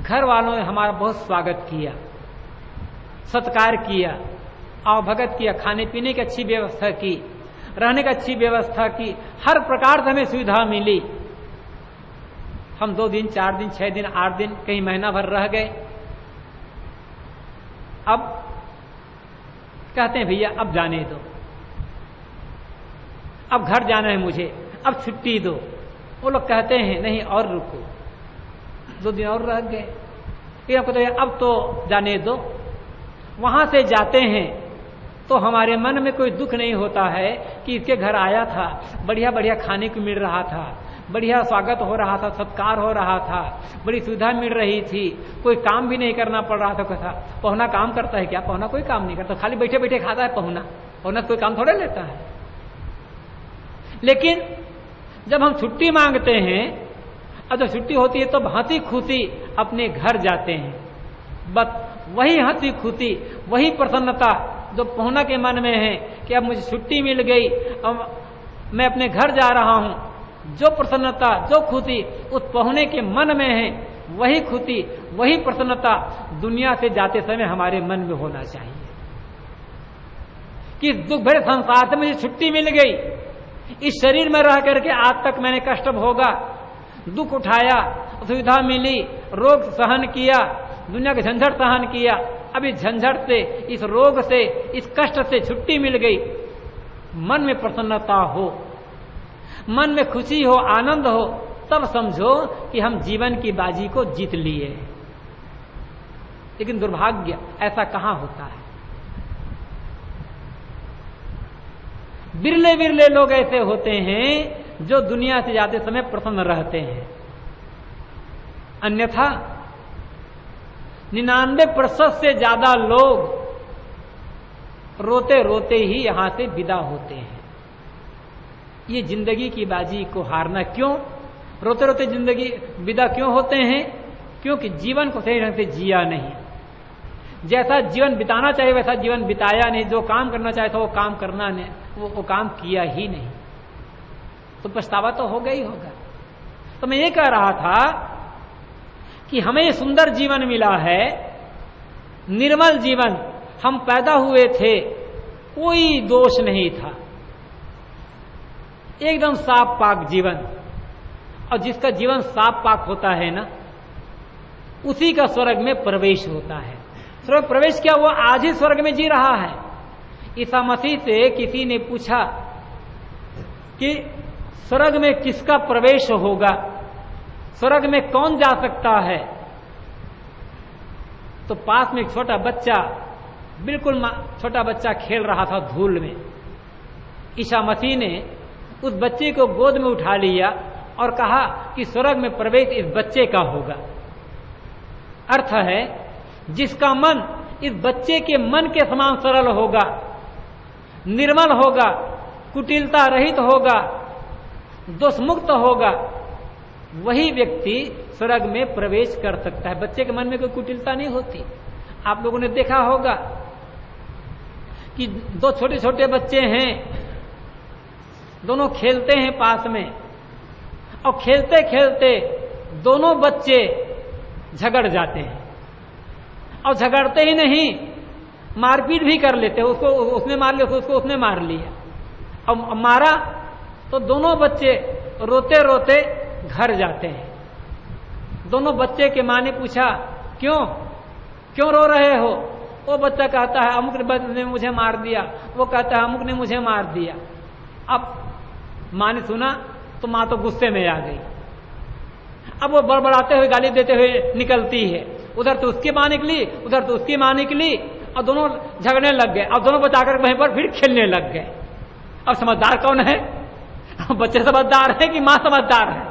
घर वालों ने हमारा बहुत स्वागत किया, सत्कार किया, आवभगत किया, खाने पीने की अच्छी व्यवस्था की, रहने की अच्छी व्यवस्था की, हर प्रकार से हमें सुविधा मिली। हम 2 दिन, 4 दिन, 6 दिन, 8 दिन, कहीं महीना भर रह गए। अब कहते हैं भैया अब जाने दो, अब घर जाना है मुझे, अब छुट्टी दो। वो लोग कहते हैं नहीं और रुको, 2 दिन और रह गए, फिर आपको तो अब तो जाने दो। वहां से जाते हैं तो हमारे मन में कोई दुख नहीं होता है कि इसके घर आया था, बढ़िया बढ़िया खाने को मिल रहा था, बढ़िया स्वागत हो रहा था, सत्कार हो रहा था, बड़ी सुविधा मिल रही थी, कोई काम भी नहीं करना पड़ रहा था। कथा पहुना काम करता है क्या? पहुना कोई काम नहीं करता, खाली बैठे बैठे खाता है पहुना। पहुना कोई काम थोड़ा लेता है। लेकिन जब हम छुट्टी मांगते हैं और जब छुट्टी होती है तो हंसी खुशी अपने घर जाते हैं, बस वही हंसी खुशी, वही प्रसन्नता जो पहुना के मन में है कि अब मुझे छुट्टी मिल गई, अब मैं अपने घर जा रहा हूं, जो प्रसन्नता, जो खुशी उस पहुने के मन में है, वही खुशी, वही प्रसन्नता दुनिया से जाते समय हमारे मन में होना चाहिए। कि इस दुख भरे संसार से मुझे छुट्टी मिल गई, इस शरीर में रह करके आज तक मैंने कष्ट भोगा, दुख उठाया, सुविधा मिली, रोग सहन किया, दुनिया के झंझट सहन किया, अब इस झंझट से, इस रोग से, इस कष्ट से छुट्टी मिल गई। मन में प्रसन्नता हो, मन में खुशी हो, आनंद हो, तब समझो कि हम जीवन की बाजी को जीत लिए। लेकिन दुर्भाग्य ऐसा कहां होता है। बिरले बिरले लोग ऐसे होते हैं जो दुनिया से जाते समय प्रसन्न रहते हैं, अन्यथा 99% से ज्यादा लोग रोते रोते ही यहां से विदा होते हैं। ये जिंदगी की बाजी को हारना क्यों? रोते रोते जिंदगी विदा क्यों होते हैं? क्योंकि जीवन को सही ढंग से जिया नहीं, जैसा जीवन बिताना चाहिए वैसा जीवन बिताया नहीं, जो काम करना चाहे था वो काम करना नहीं, वो काम किया ही नहीं, तो पछतावा तो होगा ही होगा। तो मैं ये कह रहा था कि हमें ये सुंदर जीवन मिला है, निर्मल जीवन, हम पैदा हुए थे, कोई दोष नहीं था, एकदम साफ पाक जीवन। और जिसका जीवन साफ पाक होता है ना, उसी का स्वर्ग में प्रवेश होता है। स्वर्ग प्रवेश क्या, वो आज ही स्वर्ग में जी रहा है। ईसा मसीह से किसी ने पूछा कि स्वर्ग में किसका प्रवेश होगा, स्वर्ग में कौन जा सकता है? तो पास में एक छोटा बच्चा, बिल्कुल छोटा बच्चा खेल रहा था धूल में। ईसा मसीह ने उस बच्चे को गोद में उठा लिया और कहा कि स्वर्ग में प्रवेश इस बच्चे का होगा। अर्थ है जिसका मन इस बच्चे के मन के समान सरल होगा, निर्मल होगा, कुटिलता रहित होगा, दोष मुक्त होगा, वही व्यक्ति स्वर्ग में प्रवेश कर सकता है। बच्चे के मन में कोई कुटिलता नहीं होती। आप लोगों ने देखा होगा कि दो छोटे छोटे बच्चे हैं, दोनों खेलते हैं पास में, और खेलते खेलते दोनों बच्चे झगड़ जाते हैं, और झगड़ते ही नहीं, मारपीट भी कर लेते हैं। उसको उसने मार लिया, उसको उसने मार लिया, और मारा तो दोनों बच्चे रोते रोते घर जाते हैं। दोनों बच्चे के माँ ने पूछा, क्यों क्यों रो रहे हो? वो बच्चा कहता है अमुक ने मुझे मार दिया, वो कहता है अमुक ने मुझे मार दिया। अब माँ ने सुना तो माँ तो गुस्से में आ गई। अब वो बड़बड़ाते हुए, गाली देते हुए निकलती है। उधर तो उसकी माँ निकली, उधर तो उसकी माँ निकली, और दोनों झगड़ने लग गए। अब दोनों बचाकर वहीं पर फिर खेलने लग गए। अब समझदार कौन है? बच्चे समझदार है कि माँ समझदार है?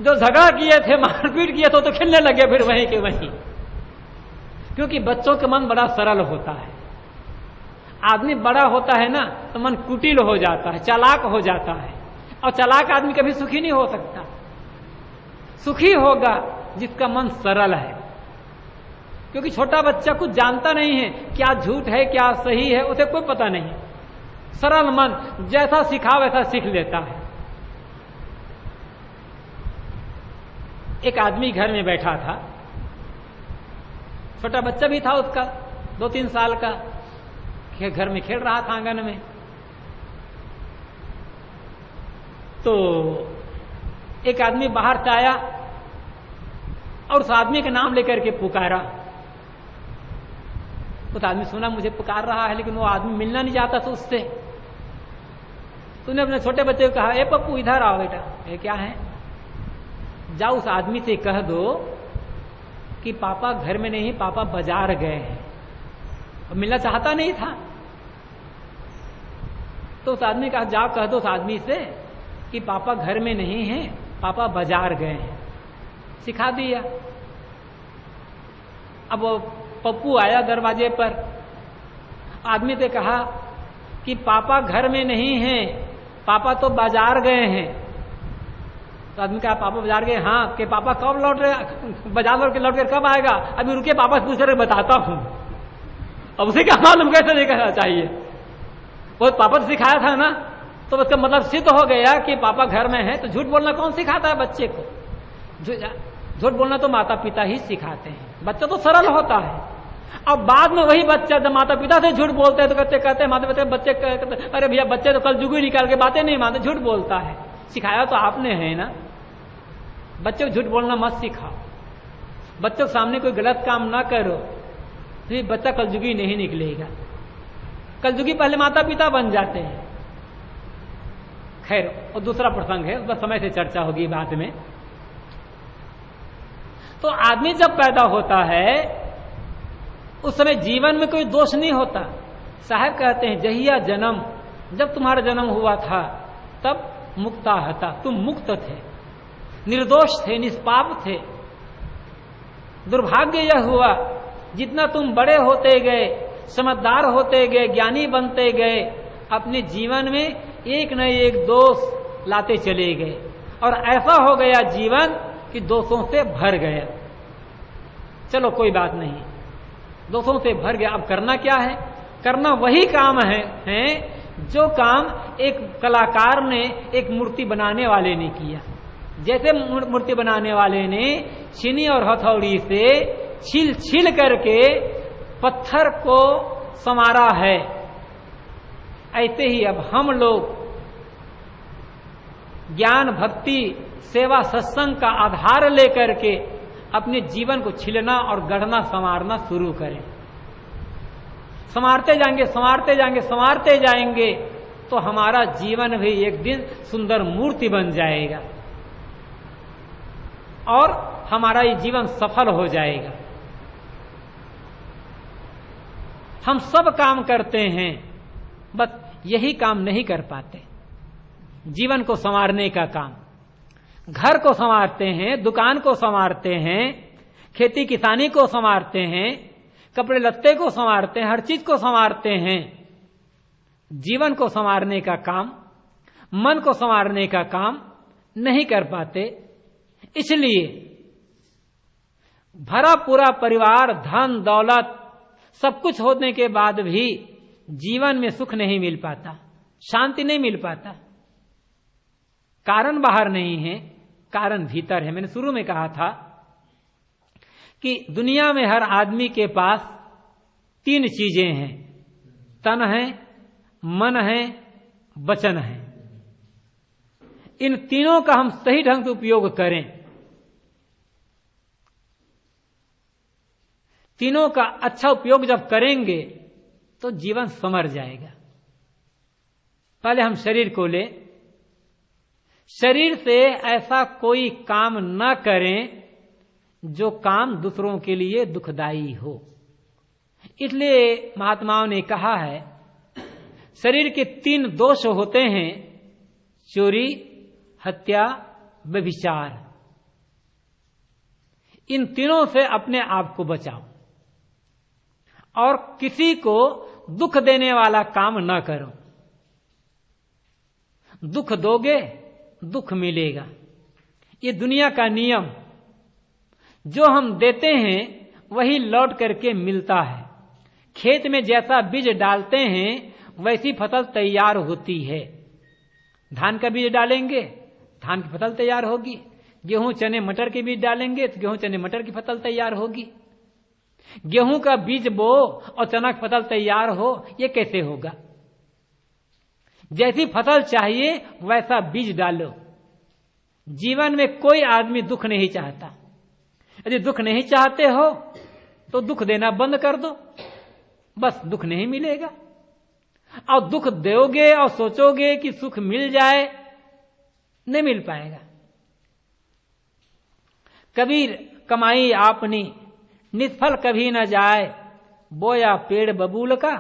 जो झगड़ा किए थे, मारपीट किए थे, तो खेलने लगे फिर वहीं के वहीं। क्योंकि बच्चों का मन बड़ा सरल होता है। आदमी बड़ा होता है ना तो मन कुटिल हो जाता है, चालाक हो जाता है, और चालाक आदमी कभी सुखी नहीं हो सकता। सुखी होगा जिसका मन सरल है, क्योंकि छोटा बच्चा कुछ जानता नहीं है, क्या झूठ है क्या सही है उसे कोई पता नहीं। सरल मन जैसा सिखा वैसा सीख लेता है। एक आदमी घर में बैठा था, छोटा बच्चा भी था उसका, 2-3 साल का, घर में खेल रहा था आंगन में। तो एक आदमी बाहर से आया और उस आदमी का नाम लेकर के पुकारा। उस आदमी सुना मुझे पुकार रहा है, लेकिन वो आदमी मिलना नहीं चाहता था उससे। तूने अपने छोटे बच्चे को कहा, ए पप्पू इधर आओ बेटा। ये क्या है? जाओ उस आदमी से कह दो कि पापा घर में नहीं, पापा बाजार गए हैं। और मिलना चाहता नहीं था। तो उस आदमी कहा, जाओ कह दो उस आदमी से कि पापा घर में नहीं है, पापा बाजार गए हैं। सिखा दिया। अब वो पप्पू आया दरवाजे पर, आदमी से कहा कि पापा घर में नहीं हैं, पापा तो बाजार गए हैं। तो आदमी कहा, पापा बाजार गए? हाँ। कि पापा कब लौट रहे? बाजार लौट कर कब आएगा? अभी रुके, पापा से पूछ रहे, बताता हूं। अब उसे क्या मालूम कैसे नहीं कहना चाहिए? वो पापा से सिखाया था ना, तो उसका मतलब सिद्ध हो गया कि पापा घर में है। तो झूठ बोलना कौन सिखाता है बच्चे को? झूठ बोलना तो माता पिता ही सिखाते हैं। बच्चा तो सरल होता है। अब बाद में वही बच्चा जब माता पिता से झूठ बोलते हैं तो कहते हैं माता पिता बच्चे कहते, अरे भैया बच्चे तो कल जुगू निकाल के बातें नहीं मानते, झूठ बोलता है। सिखाया तो आपने है ना, बच्चों को झूठ बोलना मत सिखाओ, बच्चों के सामने कोई गलत काम ना करो, तो बच्चा कलजुगी नहीं निकलेगा। कलजुगी पहले माता पिता बन जाते हैं। खैर और दूसरा प्रसंग है, बस समय से चर्चा होगी बाद में। तो आदमी जब पैदा होता है उस समय जीवन में कोई दोष नहीं होता। साहब कहते हैं जहिया जन्म, जब तुम्हारा जन्म हुआ था तब मुक्ता हता, तुम मुक्त थे, निर्दोष थे, निष्पाप थे। दुर्भाग्य यह हुआ जितना तुम बड़े होते गए, समझदार होते गए, ज्ञानी बनते गए, अपने जीवन में एक न एक दोष लाते चले गए और ऐसा हो गया जीवन कि दोषों से भर गया। चलो कोई बात नहीं, दोषों से भर गया, अब करना क्या है? करना वही काम है जो काम एक कलाकार ने एक मूर्ति बनाने वाले ने किया। जैसे मूर्ति बनाने वाले ने छीनी और हथौड़ी से छील छील करके पत्थर को संवारा है, ऐसे ही अब हम लोग ज्ञान भक्ति सेवा सत्संग का आधार लेकर के अपने जीवन को छिलना और गढ़ना संवारना शुरू करें। संवारते जाएंगे संवारते जाएंगे संवारते जाएंगे तो हमारा जीवन भी एक दिन सुंदर मूर्ति बन जाएगा और हमारा ये जीवन सफल हो जाएगा। हम सब काम करते हैं, बस यही काम नहीं कर पाते। जीवन को संवारने का काम, घर को संवारते हैं, दुकान को संवारते हैं, खेती किसानी को संवारते हैं, कपड़े लत्ते को संवारते हैं, हर चीज को संवारते हैं। जीवन को संवारने का काम, मन को संवारने का काम नहीं कर पाते। इसलिए भरा पूरा परिवार, धन दौलत सब कुछ होने के बाद भी जीवन में सुख नहीं मिल पाता, शांति नहीं मिल पाता। कारण बाहर नहीं है, कारण भीतर है। मैंने शुरू में कहा था कि दुनिया में हर आदमी के पास 3 चीजें हैं, तन है, मन है, वचन है। इन तीनों का हम सही ढंग से उपयोग करें, तीनों का अच्छा उपयोग जब करेंगे तो जीवन संवर जाएगा। पहले हम शरीर को ले, शरीर से ऐसा कोई काम न करें जो काम दूसरों के लिए दुखदाई हो। इसलिए महात्माओं ने कहा है शरीर के 3 दोष होते हैं, चोरी, हत्या, व्यभिचार। इन तीनों से अपने आप को बचाओ और किसी को दुख देने वाला काम न करो। दुख दोगे दुख मिलेगा, ये दुनिया का नियम। जो हम देते हैं वही लौट करके मिलता है। खेत में जैसा बीज डालते हैं वैसी फसल तैयार होती है। धान का बीज डालेंगे, धान की फसल तैयार होगी। गेहूं चने मटर के बीज डालेंगे तो गेहूं चने मटर की फसल तैयार होगी। गेहूं का बीज बो और चना की फसल तैयार हो, ये कैसे होगा? जैसी फसल चाहिए वैसा बीज डालो। जीवन में कोई आदमी दुख नहीं चाहता। यदि दुख नहीं चाहते हो तो दुख देना बंद कर दो, बस दुख नहीं मिलेगा। और दुख दोगे और सोचोगे कि सुख मिल जाए, नहीं मिल पाएगा। कबीर कमाई आपनी निष्फल कभी न जाए, बोया पेड़ बबूल का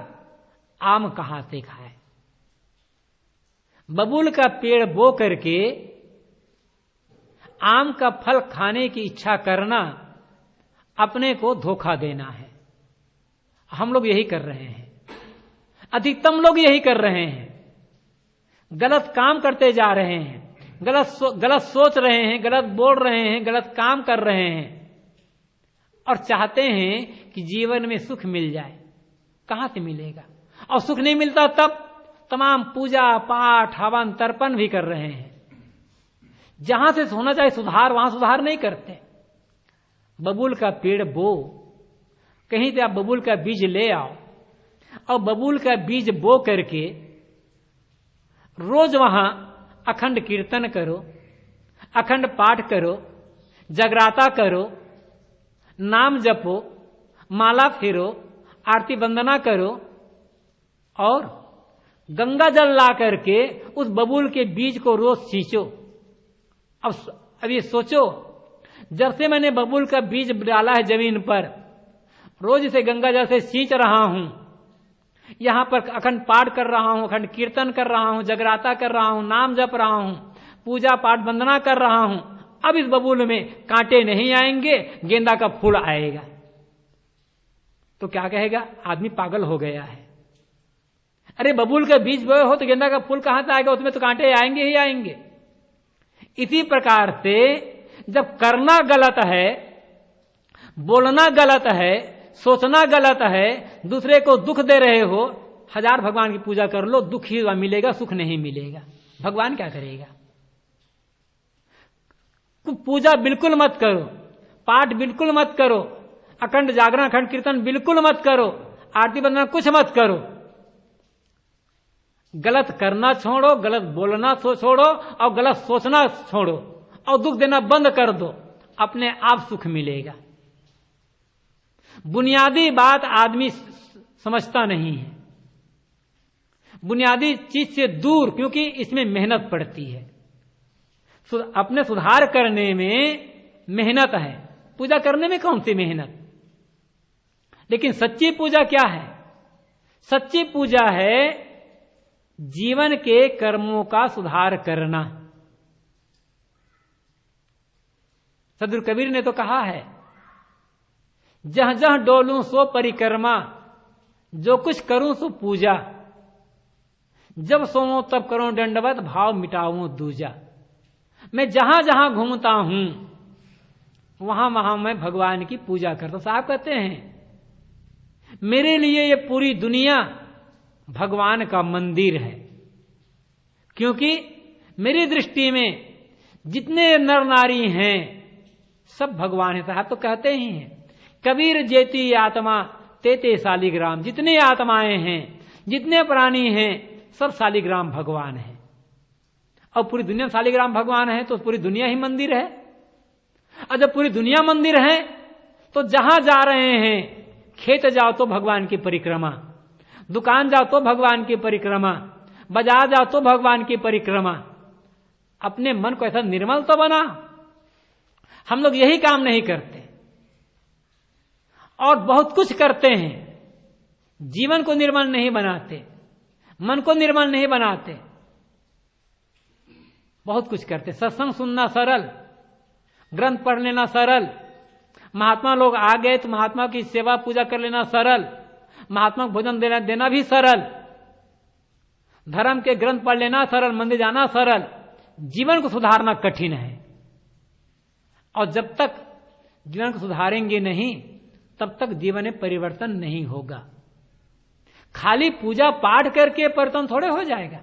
आम कहां से खाए। बबूल का पेड़ बो करके आम का फल खाने की इच्छा करना अपने को धोखा देना है। हम लोग यही कर रहे हैं, अधिकतम लोग यही कर रहे हैं। गलत काम करते जा रहे हैं, गलत सोच रहे हैं, गलत बोल रहे हैं, गलत काम कर रहे हैं और चाहते हैं कि जीवन में सुख मिल जाए। कहां से मिलेगा? और सुख नहीं मिलता तब तमाम पूजा पाठ हवन तर्पण भी कर रहे हैं। जहां से होना चाहिए सुधार, वहां सुधार नहीं करते। बबूल का पेड़ बो, कहीं से आप बबूल का बीज ले आओ और बबूल का बीज बो करके रोज वहां अखंड कीर्तन करो, अखंड पाठ करो, जगराता करो, नाम जपो, माला फेरो, आरती वंदना करो और गंगा जल ला करके उस बबूल के बीज को रोज सींचो। अब ये सोचो, जब से मैंने बबूल का बीज डाला है जमीन पर, रोज इसे गंगा जल से सींच रहा हूं, यहां पर अखंड पाठ कर रहा हूं, अखंड कीर्तन कर रहा हूं, जगराता कर रहा हूं, नाम जप रहा हूं, पूजा पाठ वंदना कर रहा हूं। अब इस बबूल में कांटे नहीं आएंगे, गेंदा का फूल आएगा। तो क्या कहेगा? आदमी पागल हो गया है। अरे बबूल का बीज बोए हो तो गेंदा का फूल कहां से आएगा? उसमें तो कांटे आएंगे ही आएंगे। इसी प्रकार से जब करना गलत है, बोलना गलत है, सोचना गलत है, दूसरे को दुख दे रहे हो, हजार भगवान की पूजा कर लो, दुख ही मिलेगा, सुख नहीं मिलेगा। भगवान क्या करेगा? पूजा बिल्कुल मत करो, पाठ बिल्कुल मत करो, अखंड जागरण अखंड कीर्तन बिल्कुल मत करो, आरती वंदना कुछ मत करो। गलत करना छोड़ो, गलत बोलना छोड़ो और गलत सोचना छोड़ो और दुख देना बंद कर दो, अपने आप सुख मिलेगा। बुनियादी बात आदमी समझता नहीं है, बुनियादी चीज से दूर, क्योंकि इसमें मेहनत पड़ती है। अपने सुधार करने में मेहनत है, पूजा करने में कौन सी मेहनत? लेकिन सच्ची पूजा क्या है? सच्ची पूजा है जीवन के कर्मों का सुधार करना। सदगुरु कबीर ने तो कहा है, जहां जहां डोलूं सो परिक्रमा, जो कुछ करूं सो पूजा, जब सोऊं तब करूं दंडवत, भाव मिटाऊं दूजा। मैं जहां जहां घूमता हूं वहां वहां मैं भगवान की पूजा करता हूं। साहब कहते हैं मेरे लिए ये पूरी दुनिया भगवान का मंदिर है, क्योंकि मेरी दृष्टि में जितने नर नारी हैं सब भगवान है। साहब तो कहते ही हैं, कबीर जेती आत्मा तेते शालिग्राम, जितने आत्माएं हैं, जितने प्राणी हैं, सब शालिग्राम भगवान है। और पूरी दुनिया शालिग्राम भगवान है तो पूरी दुनिया ही मंदिर है। और जब पूरी दुनिया मंदिर है तो जहां जा रहे हैं, खेत जाओ तो भगवान की परिक्रमा, दुकान जाओ तो भगवान की परिक्रमा, बाजार जाओ तो भगवान की परिक्रमा। अपने मन को ऐसा निर्मल तो बना। हम लोग यही काम नहीं करते और बहुत कुछ करते हैं, जीवन को निर्मल नहीं बनाते, मन को निर्मल नहीं बनाते, बहुत कुछ करते। सत्संग सुनना सरल, ग्रंथ पढ़ लेना सरल, महात्मा लोग आ गए तो महात्मा की सेवा पूजा कर लेना सरल, महात्मा को भोजन देना भी सरल, धर्म के ग्रंथ पढ़ लेना सरल, मंदिर जाना सरल। जीवन को सुधारना कठिन है। और जब तक जीवन को सुधारेंगे नहीं तब तक जीवन में परिवर्तन नहीं होगा। खाली पूजा पाठ करके परिवर्तन थोड़े हो जाएगा।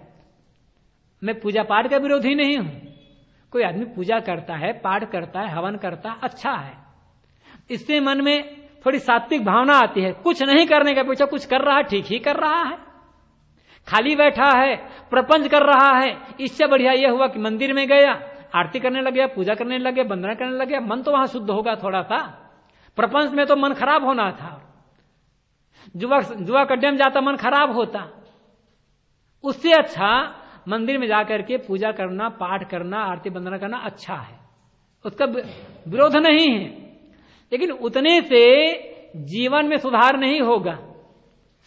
मैं पूजा पाठ का विरोधी नहीं हूं। कोई आदमी पूजा करता है, पाठ करता है, हवन करता है, अच्छा है, इससे मन में थोड़ी सात्विक भावना आती है। कुछ नहीं करने का पीछे कुछ कर रहा है, ठीक ही कर रहा है। खाली बैठा है, प्रपंच कर रहा है, इससे बढ़िया यह हुआ कि मंदिर में गया, आरती करने लग गया, पूजा करने लग गया, वंदना करने लग गया, मन तो वहां शुद्ध होगा थोड़ा सा। प्रपंच में तो मन खराब होना था, जुआ कड्डे में जाता मन खराब होता। उससे अच्छा मंदिर में जाकर के पूजा करना, पाठ करना, आरती वंदना करना अच्छा है, उसका विरोध नहीं है। लेकिन उतने से जीवन में सुधार नहीं होगा।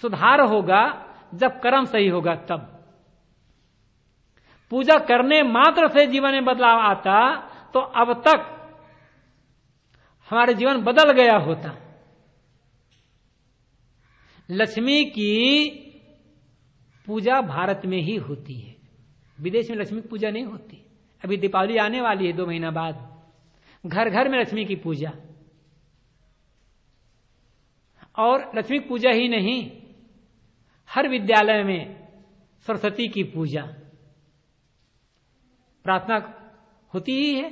सुधार होगा जब कर्म सही होगा तब। पूजा करने मात्र से जीवन में बदलाव आता तो अब तक हमारे जीवन बदल गया होता। लक्ष्मी की पूजा भारत में ही होती है, विदेश में लक्ष्मी की पूजा नहीं होती। अभी दीपावली आने वाली है 2 महीना बाद, घर घर में लक्ष्मी की पूजा। और लक्ष्मी की पूजा ही नहीं, हर विद्यालय में सरस्वती की पूजा, प्रार्थना होती ही है।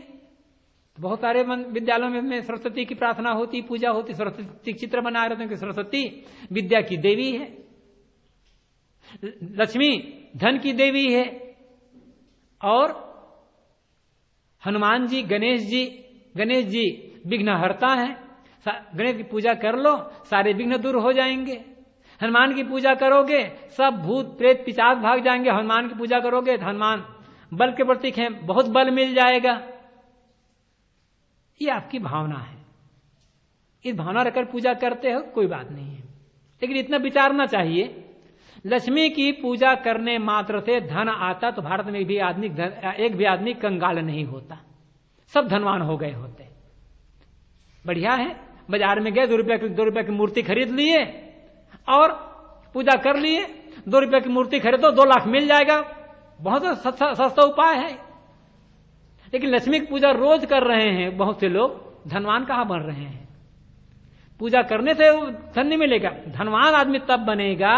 बहुत सारे विद्यालयों में सरस्वती की प्रार्थना होती, पूजा होती, सरस्वती चित्र बना रहे थे कि सरस्वती विद्या की देवी है, लक्ष्मी धन की देवी है, और हनुमान जी, गणेश जी विघ्नहर्ता हैं। गणेश की पूजा कर लो, सारे विघ्न दूर हो जाएंगे। हनुमान की पूजा करोगे, सब भूत प्रेत पिशाच भाग जाएंगे। हनुमान की पूजा करोगे तो हनुमान बल के प्रतीक हैं, बहुत बल मिल जाएगा। ये आपकी भावना है, इस भावना रखकर पूजा करते हो, कोई बात नहीं है। लेकिन इतना विचारना चाहिए, लक्ष्मी की पूजा करने मात्र से धन आता तो भारत में भी एक भी आदमी कंगाल नहीं होता, सब धनवान हो गए होते। बढ़िया है, बाजार में गए, 2 रुपए की मूर्ति खरीद लिए और पूजा कर लिए। 2 रुपए की मूर्ति खरीदो, 2 लाख मिल जाएगा, बहुत सस्ता उपाय है। लेकिन लक्ष्मी की पूजा रोज कर रहे हैं बहुत से लोग, धनवान कहां बन रहे हैं? पूजा करने से धन नहीं मिलेगा। धनवान आदमी तब बनेगा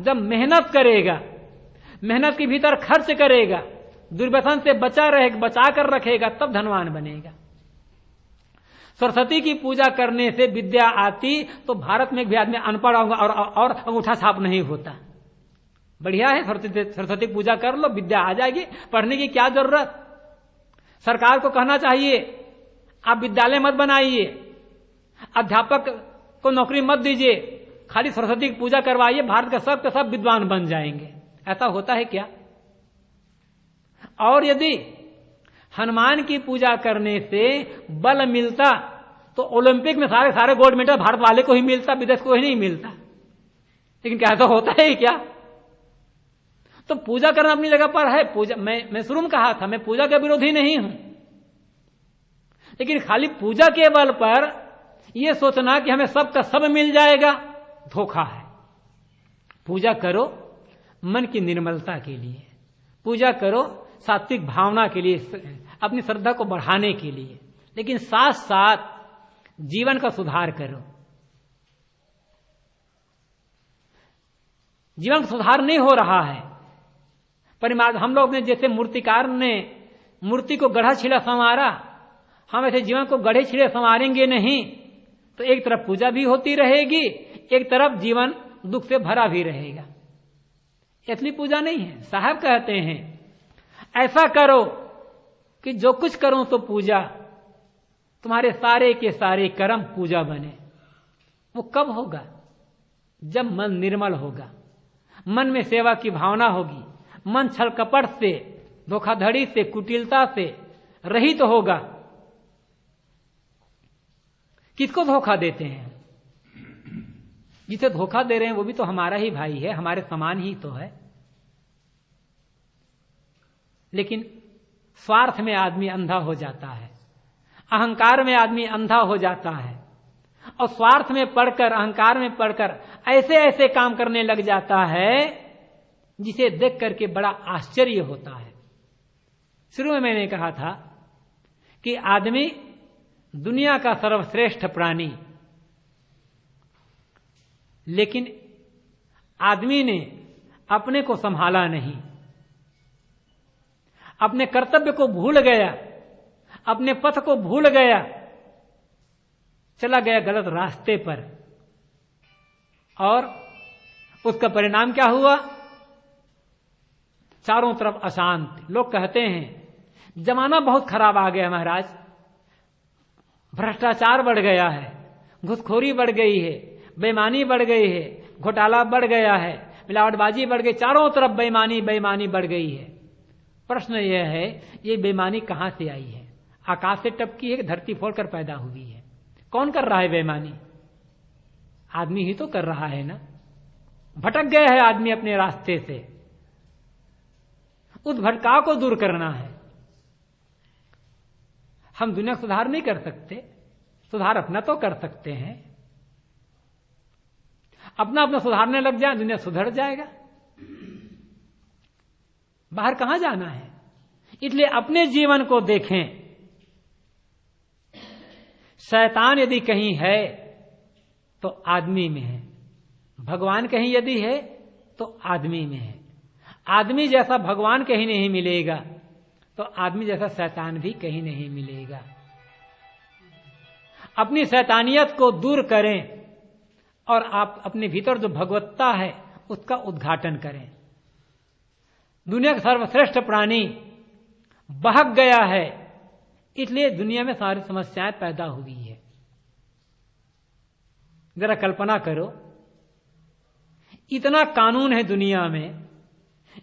जब मेहनत करेगा, मेहनत के भीतर खर्च करेगा, दुर्व्यसन से बचा कर रखेगा, तब धनवान बनेगा। सरस्वती की पूजा करने से विद्या आती तो भारत में भी आदमी अनपढ़ होगा और अंगूठा छाप नहीं होता। बढ़िया है, सरस्वती पूजा कर लो, विद्या आ जाएगी, पढ़ने की क्या जरूरत। सरकार को कहना चाहिए आप विद्यालय मत बनाइए, अध्यापक को नौकरी मत दीजिए, खाली सरस्वती की पूजा करवाइए, भारत के सब विद्वान बन जाएंगे। ऐसा होता है क्या? और यदि हनुमान की पूजा करने से बल मिलता तो ओलंपिक में सारे गोल्ड मेडल भारत वाले को ही मिलता, विदेश को ही नहीं मिलता। लेकिन क्या ऐसा होता है क्या? तो पूजा करना अपनी जगह पर है। पूजा मैं शुरू में कहा था, मैं पूजा का विरोधी नहीं हूं, लेकिन खाली पूजा के बल पर यह सोचना कि हमें सब का सब मिल जाएगा, धोखा है। पूजा करो मन की निर्मलता के लिए, पूजा करो सात्विक भावना के लिए, अपनी श्रद्धा को बढ़ाने के लिए, लेकिन साथ साथ जीवन का सुधार करो। जीवन का सुधार नहीं हो रहा है। हम लोग ने जैसे मूर्तिकार ने मूर्ति को गढ़ा छिड़ा संवारा, हम ऐसे जीवन को गढ़े छिड़े संवारेंगे नहीं तो एक तरफ पूजा भी होती रहेगी, एक तरफ जीवन दुख से भरा भी रहेगा। असली पूजा नहीं है। साहब कहते हैं ऐसा करो कि जो कुछ करो तो पूजा, तुम्हारे सारे के सारे कर्म पूजा बने। वो कब होगा? जब मन निर्मल होगा, मन में सेवा की भावना होगी, मन छल कपट से, धोखाधड़ी से, कुटिलता से रहित होगा। किसको धोखा देते हैं? जिसे धोखा दे रहे हैं वो भी तो हमारा ही भाई है, हमारे समान ही तो है। लेकिन स्वार्थ में आदमी अंधा हो जाता है, अहंकार में आदमी अंधा हो जाता है, और स्वार्थ में पड़कर, अहंकार में पड़कर ऐसे ऐसे काम करने लग जाता है जिसे देख करके बड़ा आश्चर्य होता है। शुरू में मैंने कहा था कि आदमी दुनिया का सर्वश्रेष्ठ प्राणी, लेकिन आदमी ने अपने को संभाला नहीं, अपने कर्तव्य को भूल गया, अपने पथ को भूल गया, चला गया गलत रास्ते पर, और उसका परिणाम क्या हुआ? चारों तरफ अशांति। लोग कहते हैं जमाना बहुत खराब आ गया महाराज, भ्रष्टाचार बढ़ गया है, घूसखोरी बढ़ गई है, बेईमानी बढ़ गई है, घोटाला बढ़ गया है, मिलावटबाजी बढ़ गई, चारों तरफ बेईमानी बढ़ गई है। प्रश्न यह है, ये बेईमानी कहां से आई है? आकाश से टपकी है कि धरती फोड़कर पैदा हुई है? कौन कर रहा है बेईमानी? आदमी ही तो कर रहा है ना। भटक गया है आदमी अपने रास्ते से, उस भटकाव को दूर करना है। हम दुनिया का सुधार नहीं कर सकते, सुधार अपना तो कर सकते हैं। अपना सुधारने लग जाए, दुनिया सुधर जाएगा। बाहर कहां जाना है? इसलिए अपने जीवन को देखें। शैतान यदि कहीं है तो आदमी में है, भगवान कहीं यदि है तो आदमी में है। आदमी जैसा भगवान कहीं नहीं मिलेगा तो आदमी जैसा शैतान भी कहीं नहीं मिलेगा। अपनी शैतानियत को दूर करें और आप अपने भीतर जो भगवत्ता है उसका उद्घाटन करें। दुनिया का सर्वश्रेष्ठ प्राणी बहक गया है, इसलिए दुनिया में सारी समस्याएं पैदा हुई है। जरा कल्पना करो, इतना कानून है दुनिया में,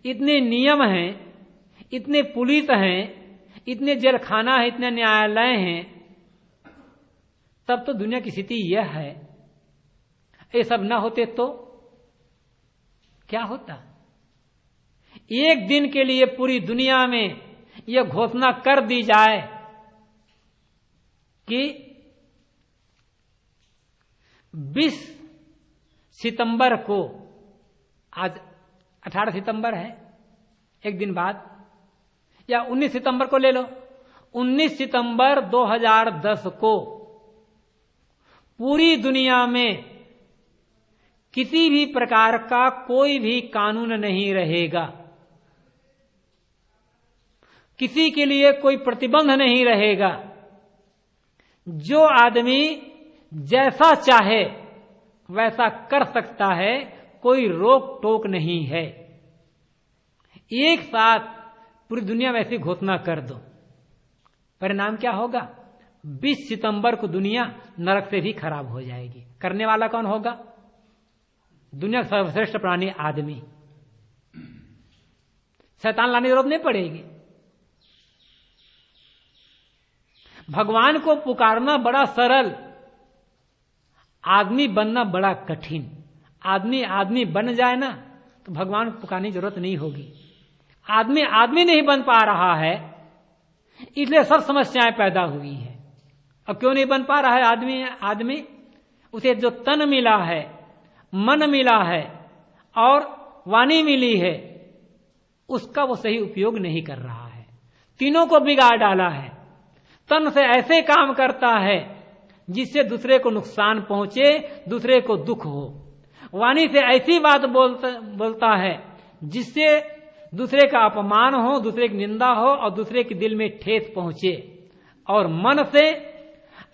इतने नियम हैं, इतने पुलिस हैं, इतने जेल खाना है, इतने न्यायालय हैं, तब तो दुनिया की स्थिति यह है। ये सब ना होते तो क्या होता? एक दिन के लिए पूरी दुनिया में यह घोषणा कर दी जाए कि 20 सितंबर को, आज 18 सितंबर है, एक दिन बाद, या 19 सितंबर को ले लो, 19 सितंबर 2010 को पूरी दुनिया में किसी भी प्रकार का कोई भी कानून नहीं रहेगा, किसी के लिए कोई प्रतिबंध नहीं रहेगा। जो आदमी जैसा चाहे वैसा कर सकता है, कोई रोक टोक नहीं है। एक साथ पूरी दुनिया में ऐसी घोषणा कर दो, परिणाम क्या होगा? 20 सितंबर को दुनिया नरक से भी खराब हो जाएगी। करने वाला कौन होगा? दुनिया का सर्वश्रेष्ठ प्राणी आदमी। शैतान लाने की जरूरत नहीं पड़ेगी। भगवान को पुकारना बड़ा सरल, आदमी बनना बड़ा कठिन। आदमी बन जाए ना तो भगवान को पुकारने की जरूरत नहीं होगी। आदमी नहीं बन पा रहा है, इसलिए सब समस्याएं पैदा हुई है। अब क्यों नहीं बन पा रहा है आदमी? उसे जो तन मिला है, मन मिला है और वाणी मिली है, उसका वो सही उपयोग नहीं कर रहा है। तीनों को बिगाड़ डाला है। तन से ऐसे काम करता है जिससे दूसरे को नुकसान पहुंचे, दूसरे को दुख हो। वाणी से ऐसी बात बोलता है जिससे दूसरे का अपमान हो, दूसरे की निंदा हो और दूसरे के दिल में ठेस पहुंचे। और मन से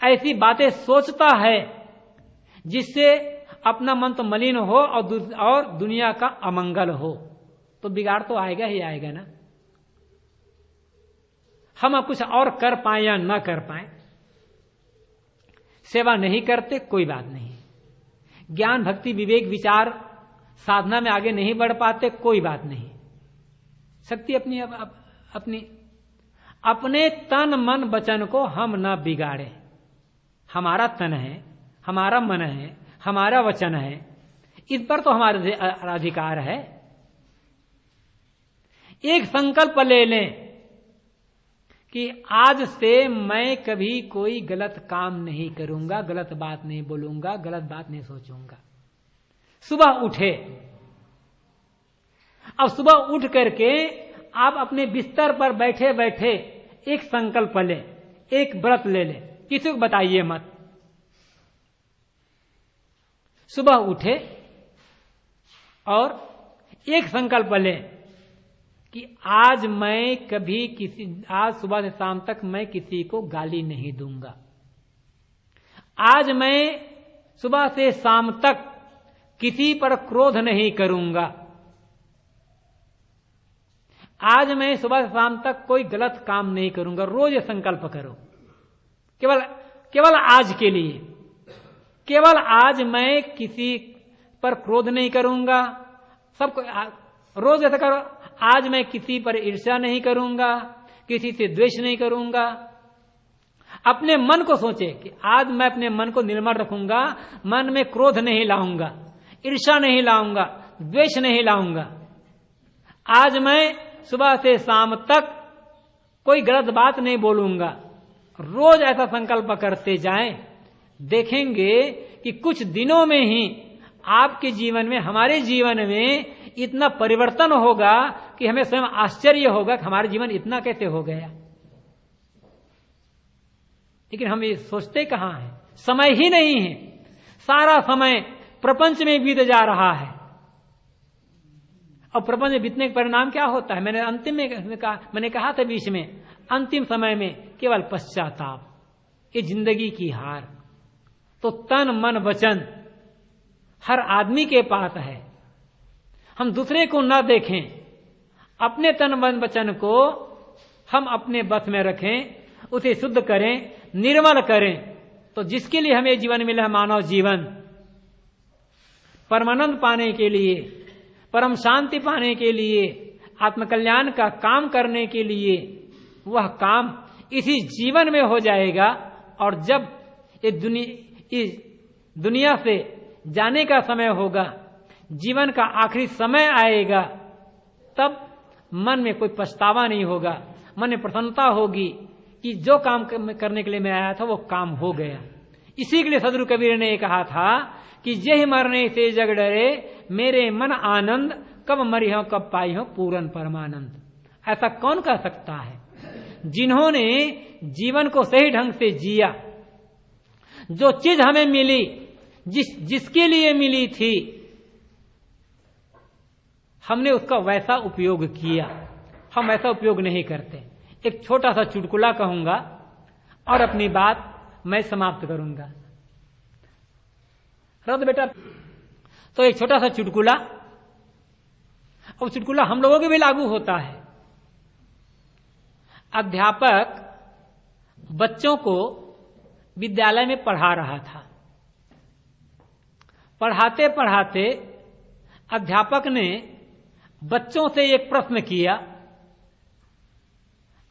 ऐसी बातें सोचता है जिससे अपना मन तो मलिन हो और दुनिया का अमंगल हो। तो बिगाड़ तो आएगा ही आएगा ना। हम अब कुछ और कर पाए या ना कर पाए, सेवा नहीं करते कोई बात नहीं, ज्ञान भक्ति विवेक विचार साधना में आगे नहीं बढ़ पाते कोई बात नहीं। शक्ति अपनी अपने तन मन वचन को हम ना बिगाड़े। हमारा तन है, हमारा मन है, हमारा वचन है, इस पर तो हमारा अधिकार है। एक संकल्प ले लें कि आज से मैं कभी कोई गलत काम नहीं करूंगा, गलत बात नहीं बोलूंगा, गलत बात नहीं सोचूंगा। सुबह उठे, अब सुबह उठ करके आप अपने बिस्तर पर बैठे बैठे एक संकल्प ले, एक व्रत ले ले, किसी को बताइए मत। सुबह उठे और एक संकल्प ले कि आज सुबह से शाम तक मैं किसी को गाली नहीं दूंगा। आज मैं सुबह से शाम तक किसी पर क्रोध नहीं करूंगा। आज मैं सुबह से शाम तक कोई गलत काम नहीं करूंगा। रोज ये संकल्प करो, केवल आज के लिए। केवल आज मैं किसी पर क्रोध नहीं करूंगा। सबको रोज ऐसा करो, आज मैं किसी पर ईर्ष्या नहीं करूंगा, किसी से द्वेष नहीं करूंगा। अपने मन को सोचे कि आज मैं अपने मन को निर्मल रखूंगा, मन में क्रोध नहीं लाऊंगा, ईर्ष्या नहीं लाऊंगा, द्वेष नहीं लाऊंगा। आज मैं सुबह से शाम तक कोई गलत बात नहीं बोलूंगा। रोज ऐसा संकल्प करते जाएं, देखेंगे कि कुछ दिनों में ही आपके जीवन में, हमारे जीवन में इतना परिवर्तन होगा कि हमें स्वयं आश्चर्य होगा कि हमारा जीवन इतना कैसे हो गया। लेकिन हम ये सोचते कहां हैं? समय ही नहीं है। सारा समय प्रपंच में बीत जा रहा है। और प्रपंच में बीतने का परिणाम क्या होता है? मैंने कहा था बीच में, अंतिम समय में केवल पश्चाताप, ये जिंदगी की हार। तो तन मन वचन हर आदमी के पास है। हम दूसरे को न देखें, अपने तन मन वचन को हम अपने बस में रखें, उसे शुद्ध करें, निर्मल करें, तो जिसके लिए हमें जीवन मिला है मानव जीवन, परमानंद पाने के लिए, परम शांति पाने के लिए, आत्मकल्याण का काम करने के लिए, वह काम इसी जीवन में हो जाएगा। और जब इस दुनिया से जाने का समय होगा, जीवन का आखिरी समय आएगा, तब मन में कोई पछतावा नहीं होगा, मन में प्रसन्नता होगी कि जो काम करने के लिए मैं आया था वो काम हो गया। इसी के लिए सदगुरु कबीर ने कहा था कि जेहि मरने से जग डरे, मेरे मन आनंद, कब मरी हो कब पाई हो पूर्ण परमानंद। ऐसा कौन कह सकता है? जिन्होंने जीवन को सही ढंग से जिया, जो चीज हमें मिली, जिसके लिए मिली थी, हमने उसका वैसा उपयोग किया। हम ऐसा उपयोग नहीं करते। एक छोटा सा चुटकुला कहूंगा और अपनी बात मैं समाप्त करूंगा। रद बेटा, तो एक छोटा सा चुटकुला, और चुटकुला हम लोगों के भी लागू होता है। अध्यापक बच्चों को विद्यालय में पढ़ा रहा था। पढ़ाते पढ़ाते अध्यापक ने बच्चों से एक प्रश्न किया,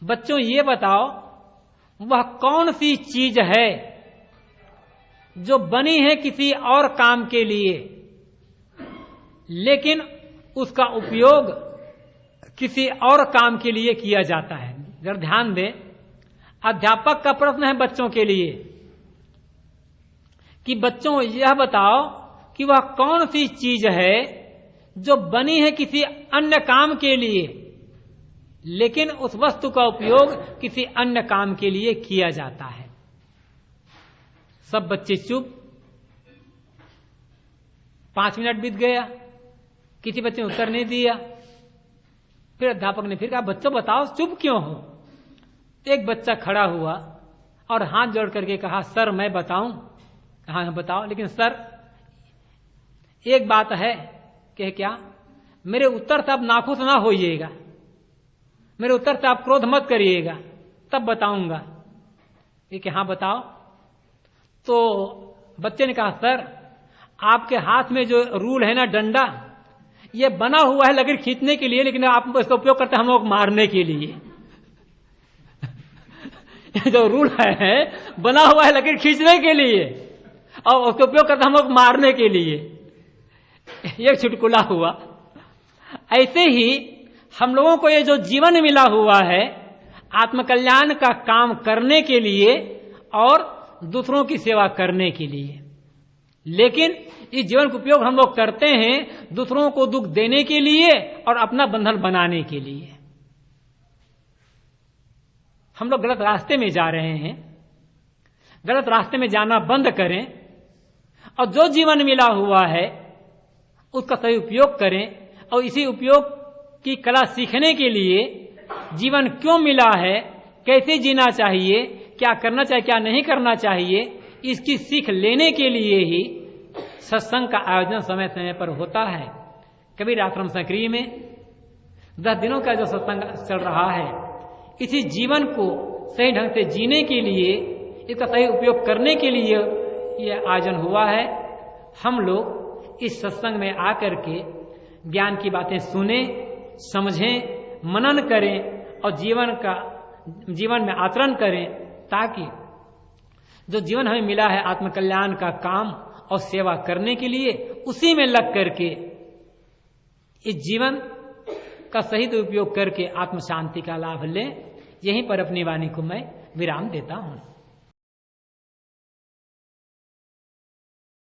बच्चों ये बताओ, वह कौन सी चीज है जो बनी है किसी और काम के लिए, लेकिन उसका उपयोग किसी और काम के लिए किया जाता है। जरा ध्यान दें, अध्यापक का प्रश्न है बच्चों के लिए कि बच्चों यह बताओ कि वह कौन सी चीज है जो बनी है किसी अन्य काम के लिए, लेकिन उस वस्तु का उपयोग किसी अन्य काम के लिए किया जाता है। सब बच्चे चुप। 5 मिनट बीत गया, किसी बच्चे ने उत्तर नहीं दिया। फिर अध्यापक ने फिर कहा, बच्चों बताओ चुप क्यों हो? एक बच्चा खड़ा हुआ और हाथ जोड़ करके कहा, सर मैं बताऊं? कहा बताओ, लेकिन सर एक बात है। कहे क्या? मेरे उत्तर से आप नाखुश ना होइएगा, मेरे उत्तर से आप क्रोध मत करिएगा, तब बताऊंगा। ये कि हाँ बताओ। तो बच्चे ने कहा, सर आपके हाथ में जो रूल है ना, डंडा, ये बना हुआ है लकीर खींचने के लिए, लेकिन आप इसका उपयोग करते हैं हम लोग मारने के लिए। जो रूल है बना हुआ है लकीर खींचने के लिए और उसका उपयोग करते हम लोग मारने के लिए। ये चुटकुला हुआ। ऐसे ही हम लोगों को ये जो जीवन मिला हुआ है आत्मकल्याण का काम करने के लिए और दूसरों की सेवा करने के लिए, लेकिन इस जीवन का उपयोग हम लोग करते हैं दूसरों को दुख देने के लिए और अपना बंधन बनाने के लिए। हम लोग गलत रास्ते में जा रहे हैं। गलत रास्ते में जाना बंद करें और जो जीवन मिला हुआ है उसका सही उपयोग करें और इसी उपयोग की कला सीखने के लिए जीवन क्यों मिला है, कैसे जीना चाहिए, क्या करना चाहिए, क्या नहीं करना चाहिए, इसकी सीख लेने के लिए ही सत्संग का आयोजन समय समय पर होता है। कबीर आश्रम संक्रिय में 10 दिनों का जो सत्संग चल रहा है, इसी जीवन को सही ढंग से जीने के लिए, इसका सही उपयोग करने के लिए यह आयोजन हुआ है। हम लोग इस सत्संग में आकर के ज्ञान की बातें सुने, समझें, मनन करें और जीवन में आचरण करें, ताकि जो जीवन हमें मिला है आत्मकल्याण का काम और सेवा करने के लिए, उसी में लग करके इस जीवन का सही उपयोग करके आत्म शांति का लाभ लें। यहीं पर अपनी वाणी को मैं विराम देता हूं।